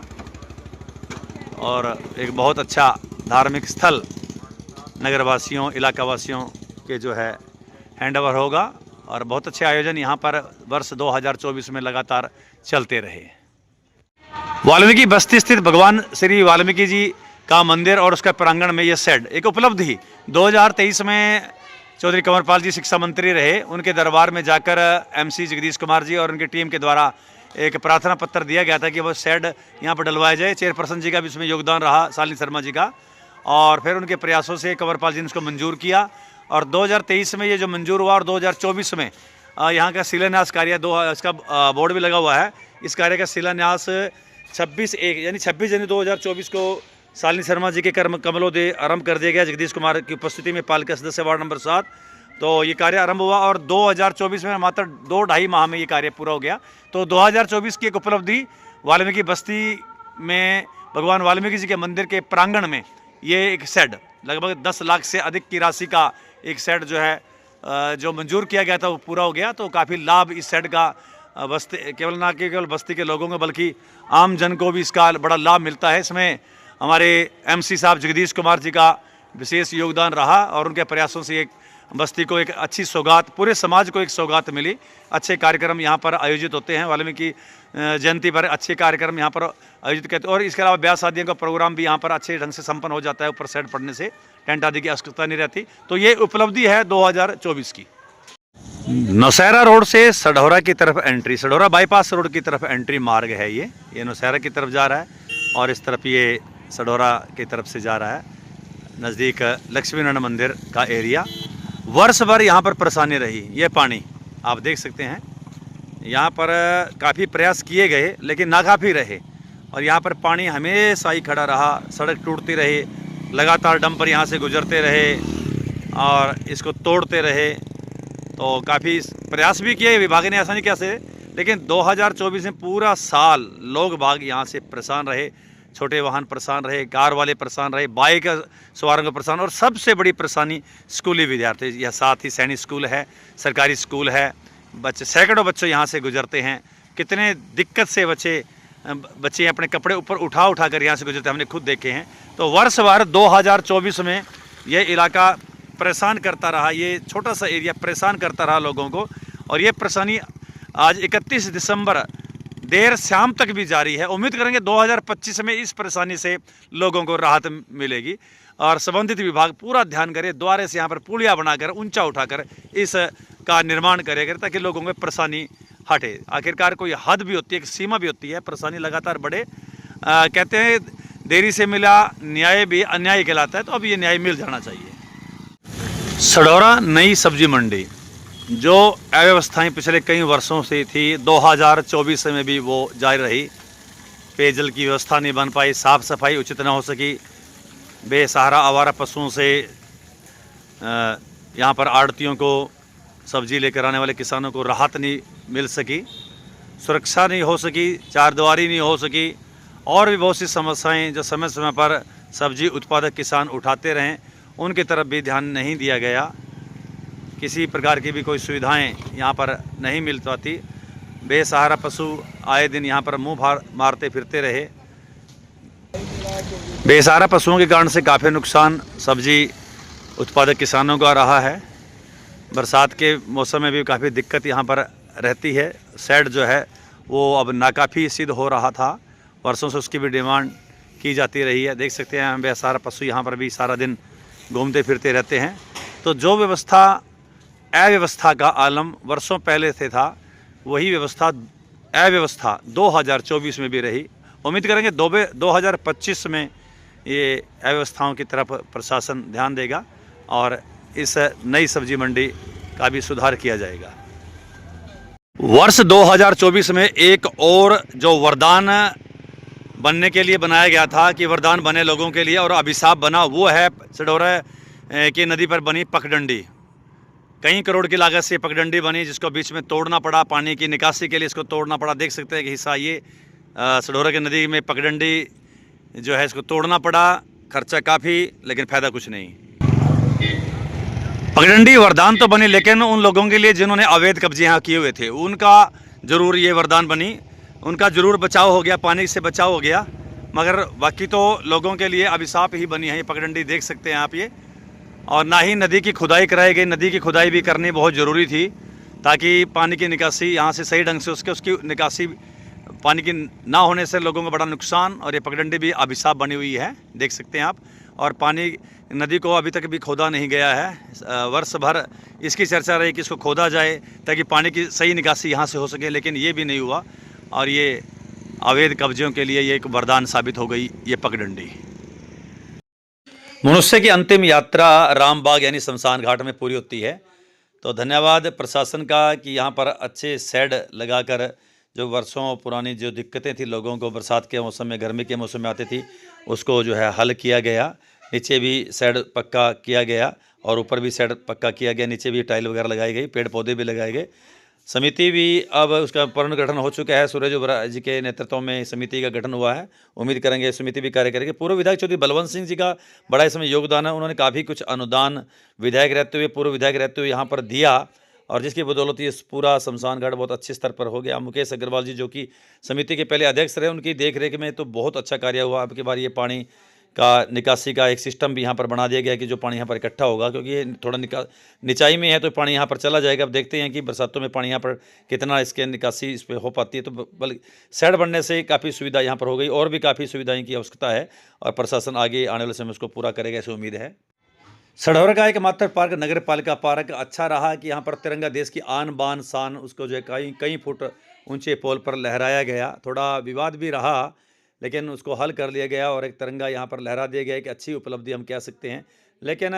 और एक बहुत अच्छा धार्मिक स्थल नगरवासियों, इलाकावासियों के जो है हैंडओवर होगा और बहुत अच्छे आयोजन यहाँ पर वर्ष 2024 में लगातार चलते रहे। वाल्मीकि बस्ती स्थित भगवान श्री वाल्मीकि जी का मंदिर और उसका प्रांगण में ये शेड एक उपलब्धि 2023 में चौधरी कंवरपाल जी शिक्षा मंत्री रहे, उनके दरबार में जाकर एमसी जगदीश कुमार जी और उनकी टीम के द्वारा एक प्रार्थना पत्र दिया गया था कि वो शेड यहाँ पर डलवाया जाए। चेयरपर्सन जी का भी इसमें योगदान रहा, शालिनी शर्मा जी का, और फिर उनके प्रयासों से कंवरपाल जी ने उसको मंजूर किया और 2023 में ये जो मंजूर हुआ और 2024 में यहाँ का शिलान्यास कार्य इसका बोर्ड भी लगा हुआ है। इस कार्य का शिलान्यास 26/1 यानी 26 जनवरी 2024 को शालिनी शर्मा जी के कमलोदय आरंभ कर दिया गया जगदीश कुमार की उपस्थिति में, पालिका सदस्य वार्ड नंबर 7। तो ये कार्य आरंभ हुआ और 2024 में मात्र 2-2.5 माह में ये कार्य पूरा हो गया। तो 2024 की एक उपलब्धि वाल्मीकि बस्ती में भगवान वाल्मीकि जी के मंदिर के प्रांगण में ये एक शेड लगभग 10 लाख से अधिक की राशि का एक शेड जो है जो मंजूर किया गया था वो पूरा हो गया। तो काफ़ी लाभ इस शेड का बस्ती केवल बस्ती के लोगों को बल्कि आम जन को भी इसका बड़ा लाभ मिलता है। इसमें हमारे एमसी साहब जगदीश कुमार जी का विशेष योगदान रहा और उनके प्रयासों से एक बस्ती को एक अच्छी सौगात, पूरे समाज को एक सौगात मिली। अच्छे कार्यक्रम यहाँ पर आयोजित होते हैं, वाल्मीकि जयंती पर अच्छे कार्यक्रम यहाँ पर आयोजित करते हैं और इसके अलावा ब्याह शादियों का प्रोग्राम भी यहाँ पर अच्छे ढंग से संपन्न हो जाता है। ऊपर सेट पड़ने से टेंट आदि की आवश्यकता नहीं रहती। तो ये उपलब्धि है 2024 की। नौशहरा रोड से सढौरा की तरफ एंट्री, सढौरा बाईपास रोड की तरफ एंट्री मार्ग है ये नौशहरा की तरफ जा रहा है और इस तरफ ये सढौरा की तरफ से जा रहा है, नज़दीक लक्ष्मी नारायण मंदिर का एरिया। वर्ष भर यहाँ पर परेशानी रही। ये पानी आप देख सकते हैं, यहाँ पर काफ़ी प्रयास किए गए लेकिन नाकाफ़ी रहे और यहाँ पर पानी हमेशा ही खड़ा रहा। सड़क टूटती रही, लगातार डंपर यहाँ से गुजरते रहे और इसको तोड़ते रहे। तो काफ़ी प्रयास भी किए विभाग ने, ऐसा नहीं कैसे, लेकिन 2024 में पूरा साल लोग बाग यहाँ से परेशान रहे। छोटे वाहन परेशान रहे, कार वाले परेशान रहे, बाइक सवारों को परेशान, और सबसे बड़ी परेशानी स्कूली विद्यार्थी। यह साथ ही सैनिक स्कूल है, सरकारी स्कूल है, बच्चे सैकड़ों बच्चे यहाँ से गुजरते हैं। कितने दिक्कत से बच्चे अपने कपड़े ऊपर उठा कर यहाँ से गुजरते, हमने खुद देखे हैं। तो वर्ष भर 2024 में ये इलाका परेशान करता रहा, ये छोटा सा एरिया परेशान करता रहा लोगों को और ये परेशानी आज 31 दिसंबर देर शाम तक भी जारी है। उम्मीद करेंगे 2025 में इस परेशानी से लोगों को राहत मिलेगी और संबंधित विभाग पूरा ध्यान करे, द्वारे से यहाँ पर पुलिया बनाकर ऊंचा उठाकर इस का निर्माण करेगा ताकि लोगों में परेशानी हटे। आखिरकार कोई हद भी होती है, एक सीमा भी होती है, परेशानी लगातार बढ़े। कहते हैं देरी से मिला न्याय भी अन्याय कहलाता है, तो अब ये न्याय मिल जाना चाहिए। सढौरा नई सब्जी मंडी जो अव्यवस्थाएं पिछले कई वर्षों से थी, 2024 में भी वो जारी रही। पेयजल की व्यवस्था नहीं बन पाई, साफ़ सफाई उचित न हो सकी, बेसहारा आवारा पशुओं से यहाँ पर आड़तियों को, सब्जी लेकर आने वाले किसानों को राहत नहीं मिल सकी, सुरक्षा नहीं हो सकी, चारदीवारी नहीं हो सकी और भी बहुत सी समस्याएं जो समय समय पर सब्जी उत्पादक किसान उठाते रहें, उनकी तरफ भी ध्यान नहीं दिया गया। किसी प्रकार की भी कोई सुविधाएं यहाँ पर नहीं मिल पाती। बेसहारा पशु आए दिन यहाँ पर मुंह मारते फिरते रहे। बेसहारा पशुओं के कारण से काफ़ी नुकसान सब्जी उत्पादक किसानों का रहा है। बरसात के मौसम में भी काफ़ी दिक्कत यहाँ पर रहती है। शेड जो है वो अब नाकाफ़ी सिद्ध हो रहा था, वर्षों से उसकी भी डिमांड की जाती रही है। देख सकते हैं बेसहारा पशु यहाँ पर भी सारा दिन घूमते फिरते रहते हैं। तो जो व्यवस्था अव्यवस्था का आलम वर्षों पहले से था, वही अव्यवस्था 2024 में भी रही। उम्मीद करेंगे 2025 में ये अव्यवस्थाओं की तरफ प्रशासन ध्यान देगा और इस नई सब्जी मंडी का भी सुधार किया जाएगा। वर्ष 2024 में एक और जो वरदान बनने के लिए बनाया गया था कि वरदान बने लोगों के लिए और अभिशाप बना, वो है सढौरा की नदी पर बनी पगडंडी। कई करोड़ की लागत से पगडंडी बनी, जिसको बीच में तोड़ना पड़ा, पानी की निकासी के लिए इसको तोड़ना पड़ा। देख सकते हैं कि हिस्सा ये सढौरा की नदी में पगडंडी जो है इसको तोड़ना पड़ा। खर्चा काफ़ी लेकिन फ़ायदा कुछ नहीं। पगडंडी वरदान तो बनी, लेकिन उन लोगों के लिए जिन्होंने अवैध कब्जे यहाँ किए हुए थे उनका ज़रूर ये वरदान बनी, उनका ज़रूर बचाव हो गया, पानी से बचाव हो गया। मगर बाकी तो लोगों के लिए अभिशाप ही बनी है ये पगडंडी। देख सकते हैं आप ये। और ना ही नदी की खुदाई कराई गई। नदी की खुदाई भी करनी बहुत ज़रूरी थी ताकि पानी की निकासी यहाँ से सही ढंग से उसकी निकासी, पानी की ना होने से लोगों को बड़ा नुकसान, और ये पगडंडी भी अभिशाप बनी हुई है, देख सकते हैं आप। और पानी नदी को अभी तक भी खोदा नहीं गया है। वर्ष भर इसकी चर्चा रही कि इसको खोदा जाए ताकि पानी की सही निकासी यहाँ से हो सके, लेकिन ये भी नहीं हुआ और ये अवैध कब्जों के लिए ये एक वरदान साबित हो गई ये पगडंडी। मनुष्य की अंतिम यात्रा रामबाग यानी शमशान घाट में पूरी होती है। तो धन्यवाद प्रशासन का कि यहाँ पर अच्छे शेड लगाकर जो वर्षों पुरानी जो दिक्कतें थी लोगों को बरसात के मौसम में, गर्मी के मौसम में आती थी, उसको जो है हल किया गया। नीचे भी शेड पक्का किया गया और ऊपर भी शेड पक्का किया गया, नीचे भी टाइल वगैरह लगाई गई, पेड़ पौधे भी लगाए गए। समिति भी अब उसका पुनर्गठन हो चुका है, सूरज ओबरा जी के नेतृत्व में समिति का गठन हुआ है। उम्मीद करेंगे समिति भी कार्य करेगी। पूर्व विधायक चौधरी बलवंत सिंह जी का बड़ा इसमें योगदान है। उन्होंने काफ़ी कुछ अनुदान विधायक रहते हुए, पूर्व विधायक रहते हुए यहाँ पर दिया और जिसकी बदौलत ये पूरा शमशान घाट बहुत अच्छे स्तर पर हो गया। मुकेश अग्रवाल जी जो कि समिति के पहले अध्यक्ष रहे, उनकी देखरेख में तो बहुत अच्छा कार्य हुआ। अब की बार ये पानी का निकासी का एक सिस्टम भी यहाँ पर बना दिया गया कि जो पानी यहाँ पर इकट्ठा होगा, क्योंकि ये थोड़ा निचाई में है तो पानी यहाँ पर चला जाएगा। अब देखते हैं कि बरसातों में पानी यहाँ पर कितना इसके निकासी इस पर हो पाती है। तो बल्कि शेड बनने से काफ़ी सुविधा यहाँ पर हो गई और भी काफ़ी सुविधाएं की आवश्यकता है और प्रशासन आगे आने वाले समय उसको पूरा करेगा, ऐसी उम्मीद है। सढौरा का एकमात्र पार्क नगर पालिका पार्क अच्छा रहा कि यहाँ पर तिरंगा देश की आन बान शान उसको जो है कई फुट ऊंचे पोल पर लहराया गया। थोड़ा विवाद भी रहा लेकिन उसको हल कर लिया गया और एक तिरंगा यहाँ पर लहरा दिया गया। एक अच्छी उपलब्धि हम कह सकते हैं। लेकिन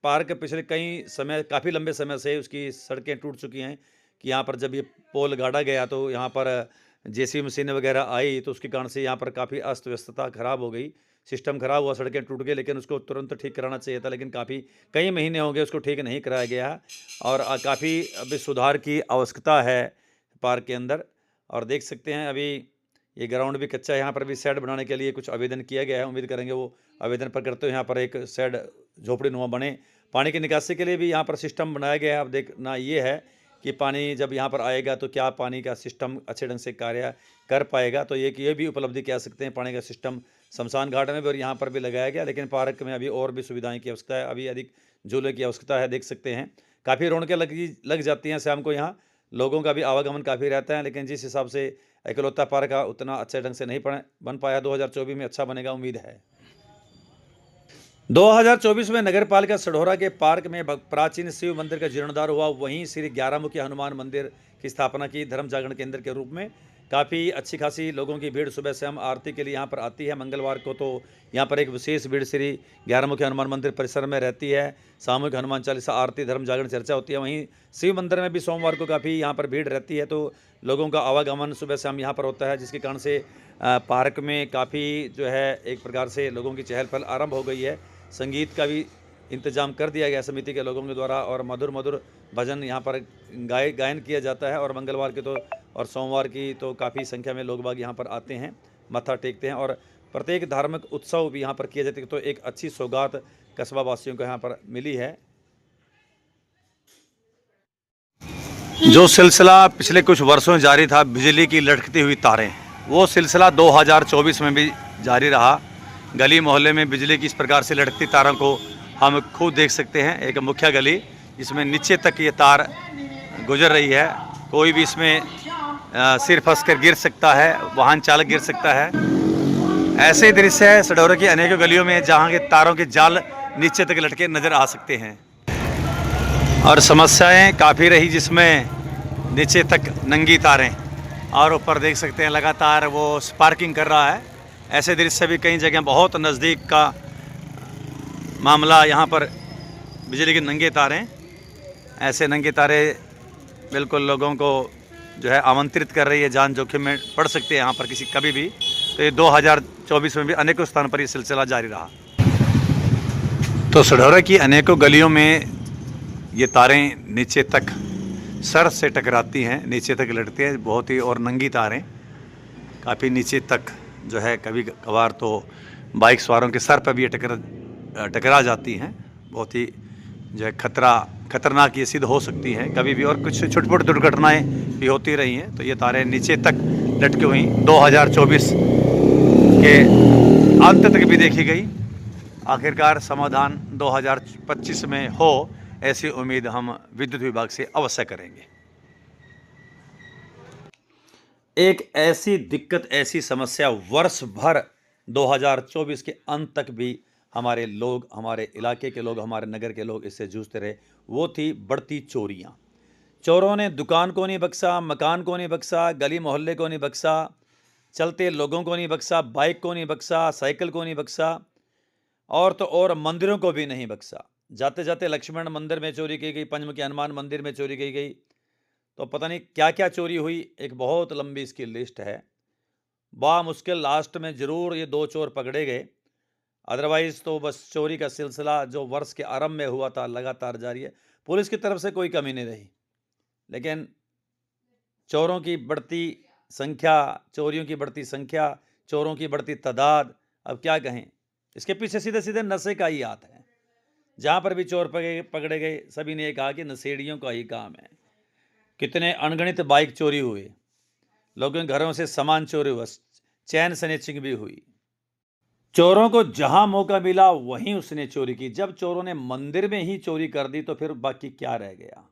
पार्क पिछले काफ़ी लंबे समय से उसकी सड़कें टूट चुकी हैं कि यहाँ पर जब ये पोल गाड़ा गया तो यहाँ पर जेसीबी मशीनें वगैरह आई तो उसके कारण से यहाँ पर काफ़ी अस्त व्यस्तता खराब हो गई, सिस्टम खराब हुआ, सड़कें टूट गई। लेकिन उसको तुरंत ठीक कराना चाहिए था, लेकिन कई महीने हो गए उसको ठीक नहीं कराया गया और काफ़ी अभी सुधार की आवश्यकता है पार्क के अंदर। और देख सकते हैं अभी ये ग्राउंड भी कच्चा है, यहाँ पर भी शेड बनाने के लिए कुछ आवेदन किया गया है। उम्मीद करेंगे वो आवेदन पर करते हुए यहाँ पर एक शेड झोपड़ी नुमा बने। पानी की निकासी के लिए भी यहाँ पर सिस्टम बनाया गया है। अब देखना ये है कि पानी जब यहाँ पर आएगा तो क्या पानी का सिस्टम अच्छे ढंग से कार्य कर पाएगा। तो ये भी उपलब्धि कह सकते हैं, पानी का सिस्टम शमशान घाट में भी और यहाँ पर भी लगाया गया। लेकिन पार्क में अभी और भी सुविधाएं की आवश्यकता है, अभी अधिक झूले की आवश्यकता है। देख सकते हैं काफ़ी रौनकें लग जाती हैं शाम को, यहाँ लोगों का भी आवागमन काफ़ी रहता है। लेकिन जिस हिसाब से एकलौता पार्क का उतना अच्छे ढंग से नहीं बन पाया, 2024 में अच्छा बनेगा, उम्मीद है। 2024 में नगर पालिका सढौरा के पार्क में प्राचीन शिव मंदिर का जीर्णोद्धार हुआ। वहीं श्री 11 हनुमान मंदिर की स्थापना की धर्म जागरण केंद्र के रूप में। काफ़ी अच्छी खासी लोगों की भीड़ सुबह से हम आरती के लिए यहाँ पर आती है। मंगलवार को तो यहाँ पर एक विशेष भीड़ श्री 11 हनुमान मंदिर परिसर में रहती है। सामूहिक हनुमान चालीसा आरती धर्म जागरण चर्चा होती है। वहीं शिव मंदिर में भी सोमवार को काफ़ी यहाँ पर भीड़ रहती है, तो लोगों का आवागमन सुबह शाम यहाँ पर होता है, जिसके कारण से पार्क में काफ़ी जो है एक प्रकार से लोगों की चहल पहल आरंभ हो गई है। संगीत का भी इंतजाम कर दिया गया समिति के लोगों के द्वारा और मधुर मधुर भजन यहाँ पर गायन किया जाता है। और मंगलवार के तो और सोमवार की तो काफ़ी संख्या में लोग बाग यहाँ पर आते हैं, मत्था टेकते हैं और प्रत्येक धार्मिक उत्सव भी यहाँ पर किए जाते हैं। तो एक अच्छी सौगात कस्बा वासियों को यहाँ पर मिली है। जो सिलसिला पिछले कुछ वर्षों जारी था, बिजली की लटकती हुई तारें, वो सिलसिला 2024 में भी जारी रहा। गली मोहल्ले में बिजली की इस प्रकार से लटकती तारों को हम खुद देख सकते हैं। एक मुख्य गली जिसमें नीचे तक ये तार गुजर रही है, कोई भी इसमें सिर फंस कर गिर सकता है, वाहन चालक गिर सकता है। ऐसे दृश्य है सढौरा की अनेकों गलियों में जहाँ के तारों के जाल नीचे तक लटके नज़र आ सकते हैं। और समस्याएं काफ़ी रही, जिसमें नीचे तक नंगी तारें और ऊपर देख सकते हैं लगातार वो स्पार्किंग कर रहा है। ऐसे दृश्य भी कई जगह बहुत नज़दीक का मामला, यहाँ पर बिजली के नंगे तारें, ऐसे नंगे तारे बिल्कुल लोगों को जो है आमंत्रित कर रही है, जान जोखिम में पड़ सकते हैं यहाँ पर कभी भी। तो ये 2024 में भी अनेकों स्थानों पर ये सिलसिला जारी रहा। तो सढौरा की अनेकों गलियों में ये तारें नीचे तक सर से टकराती हैं, नीचे तक लटती हैं बहुत ही, और नंगी तारें काफ़ी नीचे तक जो है कभी कभार तो बाइक सवारों के सर पर भी ये टकरा जाती हैं। बहुत ही जो है खतरनाक ये सिद्ध हो सकती है कभी भी, और कुछ छोटी-मोटी दुर्घटनाएं भी होती रही हैं। तो ये तारें नीचे तक लटकी हुई 2024 के अंत तक भी देखी गई। आखिरकार समाधान 2025 में हो, ऐसी उम्मीद हम विद्युत विभाग से अवश्य करेंगे। एक ऐसी दिक्कत, ऐसी समस्या वर्ष भर 2024 के अंत तक भी हमारे लोग, हमारे इलाके के लोग, हमारे नगर के लोग इससे जूझते रहे, वो थी बढ़ती चोरियाँ। चोरों ने दुकान को नहीं बख्शा, मकान को नहीं बख्शा, गली मोहल्ले को नहीं बख्शा, चलते लोगों को नहीं बख्शा, बाइक को नहीं बख्शा, साइकिल को नहीं बख्शा, और तो और मंदिरों को भी नहीं बख्शा। जाते जाते लक्ष्मण मंदिर में चोरी की गई, पंचमुखी हनुमान मंदिर में चोरी की गई, तो पता नहीं क्या क्या चोरी हुई, एक बहुत लंबी इसकी लिस्ट है। मुश्किल लास्ट में ज़रूर ये 2 चोर पकड़े गए, अदरवाइज़ तो बस चोरी का सिलसिला जो वर्ष के आरंभ में हुआ था लगातार जारी है। पुलिस की तरफ से कोई कमी नहीं रही, लेकिन चोरों की बढ़ती संख्या, चोरियों की बढ़ती संख्या, चोरों की बढ़ती तादाद, अब क्या कहें। इसके पीछे सीधे सीधे नशे का ही हाथ है। जहाँ पर भी चोर पकड़े गए, सभी ने ये कहा कि नशेड़ियों का ही काम है। कितने अनगणित बाइक चोरी हुए, लोगों के घरों से सामान चोरी हुआ, चैन स्नैचिंग भी हुई। चोरों को जहां मौका मिला वहीं उसने चोरी की। जब चोरों ने मंदिर में ही चोरी कर दी तो फिर बाकी क्या रह गया।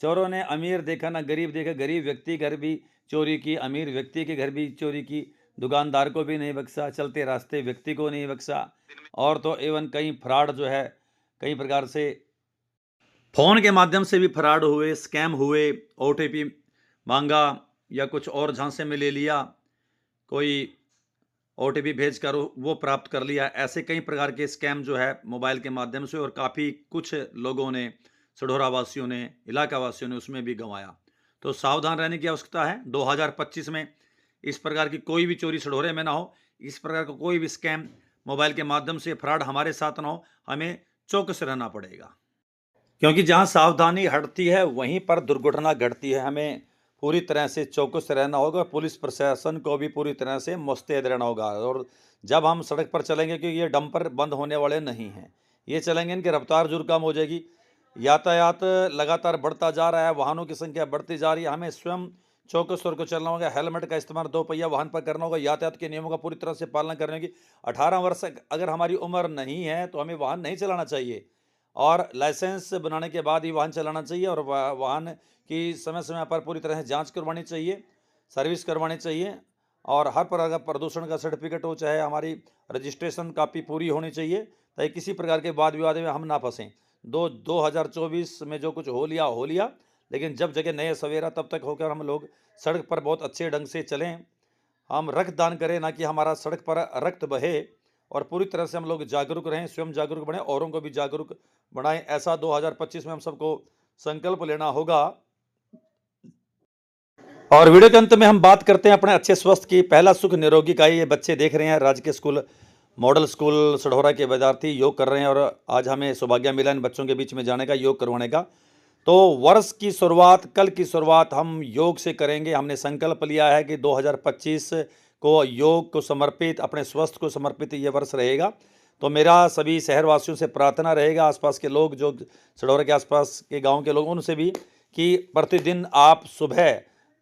चोरों ने अमीर देखा ना गरीब देखा, गरीब व्यक्ति घर भी चोरी की, अमीर व्यक्ति के घर भी चोरी की, दुकानदार को भी नहीं बख्शा, चलते रास्ते व्यक्ति को नहीं बख्शा, और तो एवन कई फ्रॉड जो है, कई प्रकार से फ़ोन के माध्यम से भी फ्रॉड हुए, स्कैम हुए, OTP मांगा या कुछ और झांसे में ले लिया, कोई OTP भेज कर वो प्राप्त कर लिया। ऐसे कई प्रकार के स्कैम जो है मोबाइल के माध्यम से, और काफ़ी कुछ लोगों ने, सढौरा वासियों ने, इलाका वासियों ने उसमें भी गंवाया। तो सावधान रहने की आवश्यकता है। 2025 में इस प्रकार की कोई भी चोरी सढौरे में ना हो, इस प्रकार का कोई भी स्कैम मोबाइल के माध्यम से फ्रॉड हमारे साथ ना हो। हमें चौकस रहना पड़ेगा, क्योंकि जहां सावधानी हटती है वहीं पर दुर्घटना घटती है। हमें पूरी तरह से चौकस रहना होगा, पुलिस प्रशासन को भी पूरी तरह से मुस्तैद रहना होगा। और जब हम सड़क पर चलेंगे, क्योंकि ये डंपर बंद होने वाले नहीं हैं, ये चलेंगे, इनकी रफ्तार जरूर कम हो जाएगी। यातायात लगातार बढ़ता जा रहा है, वाहनों की संख्या बढ़ती जा रही है, हमें स्वयं चौकस होकर को चलना होगा। हेलमेट का इस्तेमाल 2 पहिया वाहन पर करना होगा, यातायात के नियमों का पूरी तरह से पालना करने की। 18 वर्ष अगर हमारी उम्र नहीं है तो हमें वाहन नहीं चलाना चाहिए, और लाइसेंस बनाने के बाद ही वाहन चलाना चाहिए, और वाहन की समय समय पर पूरी तरह से जांच करवानी चाहिए, सर्विस करवानी चाहिए, और हर प्रकार का प्रदूषण का सर्टिफिकेट हो, चाहे हमारी रजिस्ट्रेशन कापी पूरी होनी चाहिए, ताकि किसी प्रकार के वाद विवाद में हम ना फंसें। 2024 में जो कुछ हो लिया, लेकिन जब जगह नए सवेरा तब तक होकर हम लोग सड़क पर बहुत अच्छे ढंग से चलें। हम रक्तदान करें, ना कि हमारा सड़क पर रक्त बहे, और पूरी तरह से हम लोग जागरूक रहें, स्वयं जागरूक बने, औरों को भी जागरूक बनाएं। ऐसा 2025 में हम सबको संकल्प लेना होगा। और वीडियो के अंत में हम बात करते हैं अपने अच्छे स्वास्थ्य की। पहला सुख निरोगी का। ये बच्चे देख रहे हैं, राजकीय स्कूल, मॉडल स्कूल सढौरा के विद्यार्थी योग कर रहे हैं, और आज हमें सौभाग्य मिला इन बच्चों के बीच में जाने का, योग करवाने का। तो वर्ष की शुरुआत, कल की शुरुआत हम योग से करेंगे। हमने संकल्प लिया है कि 2025 को योग को समर्पित, अपने स्वास्थ्य को समर्पित ये वर्ष रहेगा। तो मेरा सभी शहरवासियों से प्रार्थना रहेगा, आसपास के लोग, जो सढौरा के आसपास के गांव के लोग, उनसे भी, कि प्रतिदिन आप सुबह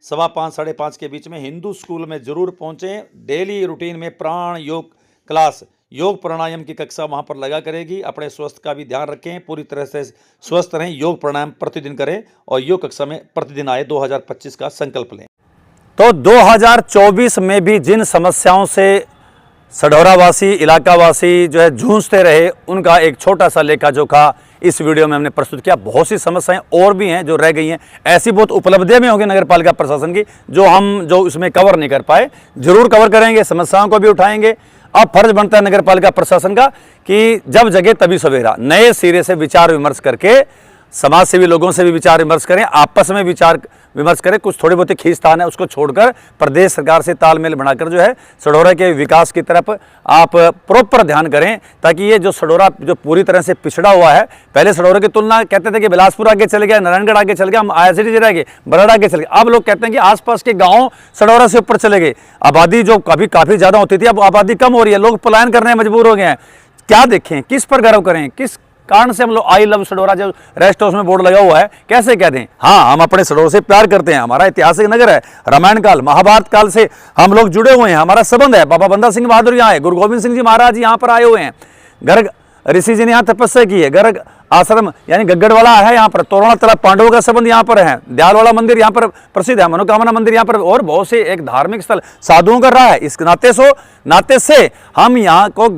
5:15 साढ़े 5 के बीच में हिंदू स्कूल में जरूर पहुँचें। डेली रूटीन में प्राण योग क्लास, योग प्राणायाम की कक्षा वहाँ पर लगा करेगी। अपने स्वास्थ्य का भी ध्यान रखें, पूरी तरह से स्वस्थ रहें, योग प्राणायाम प्रतिदिन करें, और योग कक्षा में प्रतिदिन आए। 2025 का संकल्प लें। तो 2024 में भी जिन समस्याओं से सढौरा वासी, इलाका वासी जो है जूझते रहे, उनका एक छोटा सा लेखा जोखा इस वीडियो में हमने प्रस्तुत किया। बहुत सी समस्याएं और भी हैं जो रह गई हैं, ऐसी बहुत उपलब्धियां भी होंगी नगर पालिका प्रशासन की जो इसमें कवर नहीं कर पाए, जरूर कवर करेंगे, समस्याओं को भी उठाएंगे। अब फर्ज बनता है नगर पालिका प्रशासन का कि जब जगे तभी सवेरा, नए सिरे से विचार विमर्श करके समाज सेवी लोगों से भी विचार विमर्श करें, आपस में विचार विमर्श करें। कुछ थोड़ी बहुत खींचतान है उसको छोड़कर प्रदेश सरकार से तालमेल बनाकर जो है सढौरा के विकास की तरफ आप प्रॉपर ध्यान करें, ताकि ये जो सढौरा जो पूरी तरह से पिछड़ा हुआ है, पहले सढौरा की तुलना कहते थे कि बिलासपुर आगे चल गया, नारायणगढ़ आगे चल गया, हम IICT रह गए, बराड़ा आगे चल गए। अब लोग कहते हैं कि आसपास के गाँव सढौरा से ऊपर चले गए। आबादी जो कभी काफ़ी ज़्यादा होती थी, अब आबादी कम हो रही है, लोग पलायन करने मजबूर हो गए हैं। क्या देखें, किस पर गर्व करें, किस कारण से हम लोग आई लव सढौरा जो रेस्ट हाउस में बोर्ड लगा हुआ है कैसे कह दें। हाँ, हम अपने सढौरा से प्यार करते हैं, हमारा ऐतिहासिक नगर है, रामायण काल महाभारत काल से हम लोग जुड़े हुए हैं, हमारा संबंध है। बाबा बंदा सिंह बहादुर यहाँ है, गुरु गोविंद सिंह जी महाराज यहाँ पर आए हुए हैं, गर्ग ऋषि जी ने यहाँ तपस्या की है, गर्ग आश्रम यानी गग्गड़ वाला है यहाँ पर, तोरणा तालाब पांडवों का संबंध यहाँ पर है, दयाल वाला मंदिर यहाँ पर प्रसिद्ध है, मनोकामना मंदिर यहाँ पर, और बहुत से एक धार्मिक स्थल साधुओं का रहा है। इस नाते से हम यहाँ को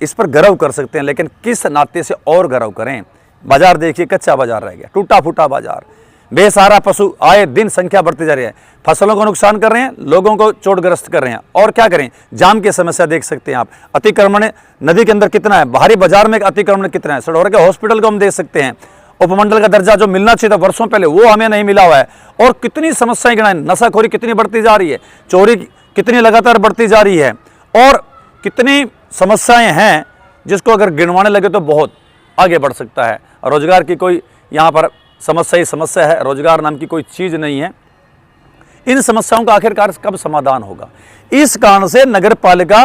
इस पर गर्व कर सकते हैं, लेकिन किस नाते से और गर्व करें। बाजार देखिए, कच्चा बाजार रह गया, टूटा फूटा बाजार, बेसहारा पशु आए दिन संख्या बढ़ती जा रही है, फसलों को नुकसान कर रहे हैं, लोगों को चोटग्रस्त कर रहे हैं। और क्या करें, जाम की समस्या देख सकते हैं आप, अतिक्रमण नदी के अंदर कितना है, बाहरी बाजार में अतिक्रमण कितना है। सडौरा के हॉस्पिटल को हम देख सकते हैं, उपमंडल का दर्जा जो मिलना चाहिए था वर्षों पहले, वो हमें नहीं मिला हुआ है। और कितनी समस्याएं गिनाएं, नशाखोरी कितनी बढ़ती जा रही है, चोरी कितनी लगातार बढ़ती जा रही है, और कितनी समस्याएं हैं जिसको अगर गिनवाने लगे तो बहुत आगे बढ़ सकता है। रोजगार की कोई यहाँ पर समस्या ही समस्या है, रोजगार नाम की कोई चीज़ नहीं है। इन समस्याओं का आखिरकार कब समाधान होगा? इस कारण से नगर पालिका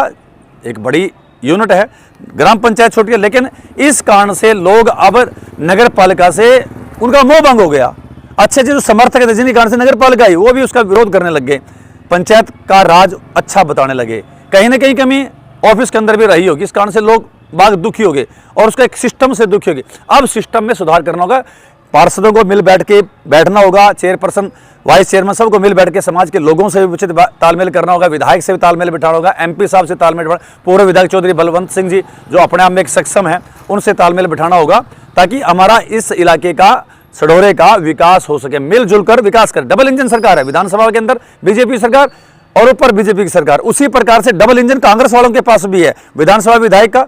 एक बड़ी यूनिट है, ग्राम पंचायत छोटी है, लेकिन इस कारण से लोग अब नगर पालिका से उनका मोह भंग हो गया। अच्छे जो समर्थक थे जिनके कारण से नगर पालिका आई, वो भी उसका विरोध करने लग गए, पंचायत का राज अच्छा बताने लगे। कहीं ना कहीं कमी ऑफिस के अंदर भी रही होगी, इस कारण से लोग बाग दुखी हो गए और उसका एक सिस्टम से दुखी हो गए। अब सिस्टम में सुधार करना होगा, पार्षदों को मिल बैठ के बैठना होगा, चेयरपर्सन वाइस चेयरमैन सबको मिल बैठ के समाज के लोगों से भी उचित तालमेल करना होगा, विधायक से भी तालमेल बिठाना होगा, एमपी साहब से तालमेल बिठाना, पूर्व विधायक चौधरी बलवंत सिंह जी जो अपने आप में एक सक्षम है, उनसे तालमेल बिठाना होगा, ताकि हमारा इस इलाके का सडौरे का विकास हो सके। मिलजुल कर विकास कर, डबल इंजन सरकार है, विधानसभा के अंदर बीजेपी सरकार और ऊपर बीजेपी की सरकार। उसी प्रकार से डबल इंजन कांग्रेस वालों के पास भी है, विधानसभा विधायक का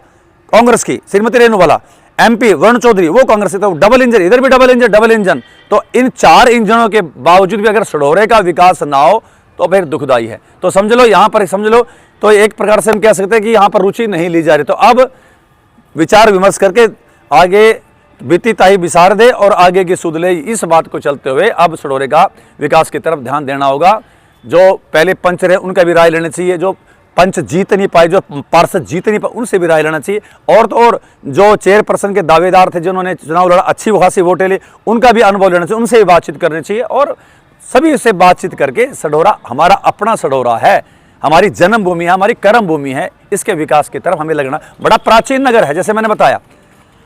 कांग्रेस की श्रीमती रेणुवाला, एमपी वरुण चौधरी वो कांग्रेस से, तो डबल इंजन, इधर भी डबल इंजन। तो इन 4 इंजनों के बावजूद भी अगर सडौरे का विकास ना हो तो फिर दुखदाई है। तो समझ लो, यहाँ पर समझ लो तो एक प्रकार से हम कह सकते हैं कि यहाँ पर रुचि नहीं ली जा रही। तो अब विचार विमर्श करके आगे बीती ताही बिसार दे और आगे की सुध ले, इस बात को चलते हुए अब सडौरे का विकास की तरफ ध्यान देना होगा। जो पहले पंच रहे उनका भी राय लेना चाहिए, जो पंच जीत नहीं पाए, जो पार्षद जीत नहीं पाए, उनसे भी राय लेना चाहिए। और तो और जो चेयरपर्सन के दावेदार थे जिन्होंने चुनाव लड़ा, अच्छी खासी वोटें ली, उनका भी अनुभव लेना चाहिए, उनसे भी बातचीत करनी चाहिए। और सभी से बातचीत करके सडौरा हमारा अपना सडौरा है, हमारी जन्मभूमि है, हमारी कर्म भूमि है, इसके विकास की तरफ हमें लगना। बड़ा प्राचीन नगर है, जैसे मैंने बताया,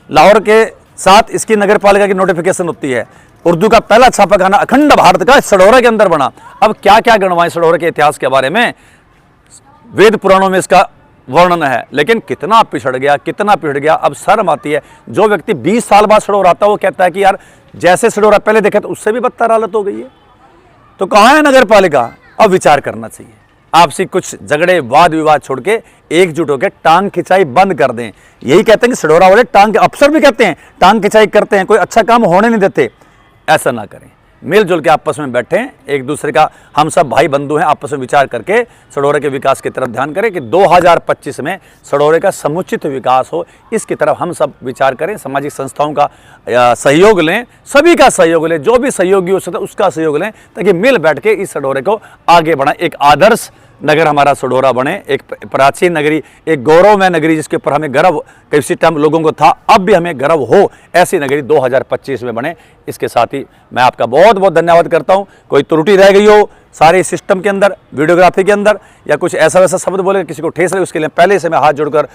लाहौर के साथ इसकी नगर पालिका की नोटिफिकेशन होती है, उर्दू का पहला छापाखाना अखंड भारत का सडौरा के अंदर बना। अब क्या क्या गणवाएं सडौरा के इतिहास के बारे में, वेद पुराणों में इसका वर्णन है, लेकिन कितना पिछड़ गया। अब शर्म आती है, जो व्यक्ति 20 साल बाद सडौरा आता है वो कहता है कि यार जैसे सडौरा पहले देखा तो उससे भी बदतर हालत हो गई है। तो कहाँ है नगर पालिका? अब विचार करना चाहिए, आपसी कुछ झगड़े वाद विवाद छोड़ के एकजुट होकर टांग खिंचाई बंद कर दें। यही कहते हैं कि सडौरा वाले टांग, अफसर भी कहते हैं टांग खिंचाई करते हैं, कोई अच्छा काम होने नहीं देते। ऐसा ना करें, मिलजुल के आपस में बैठें, एक दूसरे का, हम सब भाई बंधु हैं, आपस में विचार करके सडौरे के विकास की तरफ ध्यान करें कि 2025 में सडौरे का समुचित विकास हो, इसकी तरफ हम सब विचार करें। सामाजिक संस्थाओं का सहयोग लें, सभी का सहयोग लें, जो भी सहयोगी हो सकता है उसका सहयोग लें, ताकि मिल बैठ के इस सडौरे को आगे बढ़ाएं। एक आदर्श नगर हमारा सडौरा बने, एक प्राचीन नगरी, एक गौरवमय नगरी जिसके ऊपर हमें गर्व किसी टाइम लोगों को था, अब भी हमें गर्व हो, ऐसी नगरी 2025 में बने। इसके साथ ही मैं आपका बहुत बहुत धन्यवाद करता हूं। कोई त्रुटि रह गई हो सारे सिस्टम के अंदर, वीडियोग्राफी के अंदर, या कुछ ऐसा वैसा शब्द बोले किसी को ठेस लगे, उसके लिए पहले से मैं हाथ जोड़कर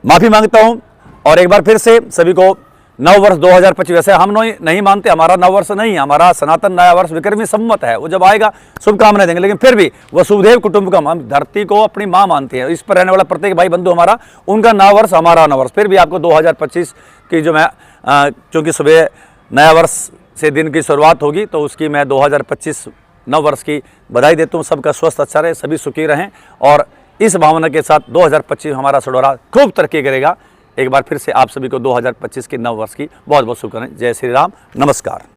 माफ़ी मांगता हूं। और एक बार फिर से सभी को नव वर्ष 2025, वैसे हम नहीं मानते, हमारा नव वर्ष नहीं, हमारा सनातन नया वर्ष विक्रमी संवत है, वो जब आएगा शुभकामनाएं देंगे, लेकिन फिर भी वसुधैव कुटुंबकम, हम धरती को अपनी माँ मानते हैं, इस पर रहने वाला प्रत्येक भाई बंधु हमारा, उनका नव वर्ष हमारा नव वर्ष। फिर भी आपको 2025 की जो मैं क्योंकि सुबह नया वर्ष से दिन की शुरुआत होगी, तो उसकी मैं 2025 नव वर्ष की बधाई देता हूँ। सबका स्वस्थ अच्छा रहे, सभी सुखी रहें, और इस भावना के साथ 2025 हमारा सडौरा खूब तरक्की करेगा। एक बार फिर से आप सभी को 2025 के नव वर्ष की बहुत बहुत शुभकामनाएं। जय श्री राम, नमस्कार।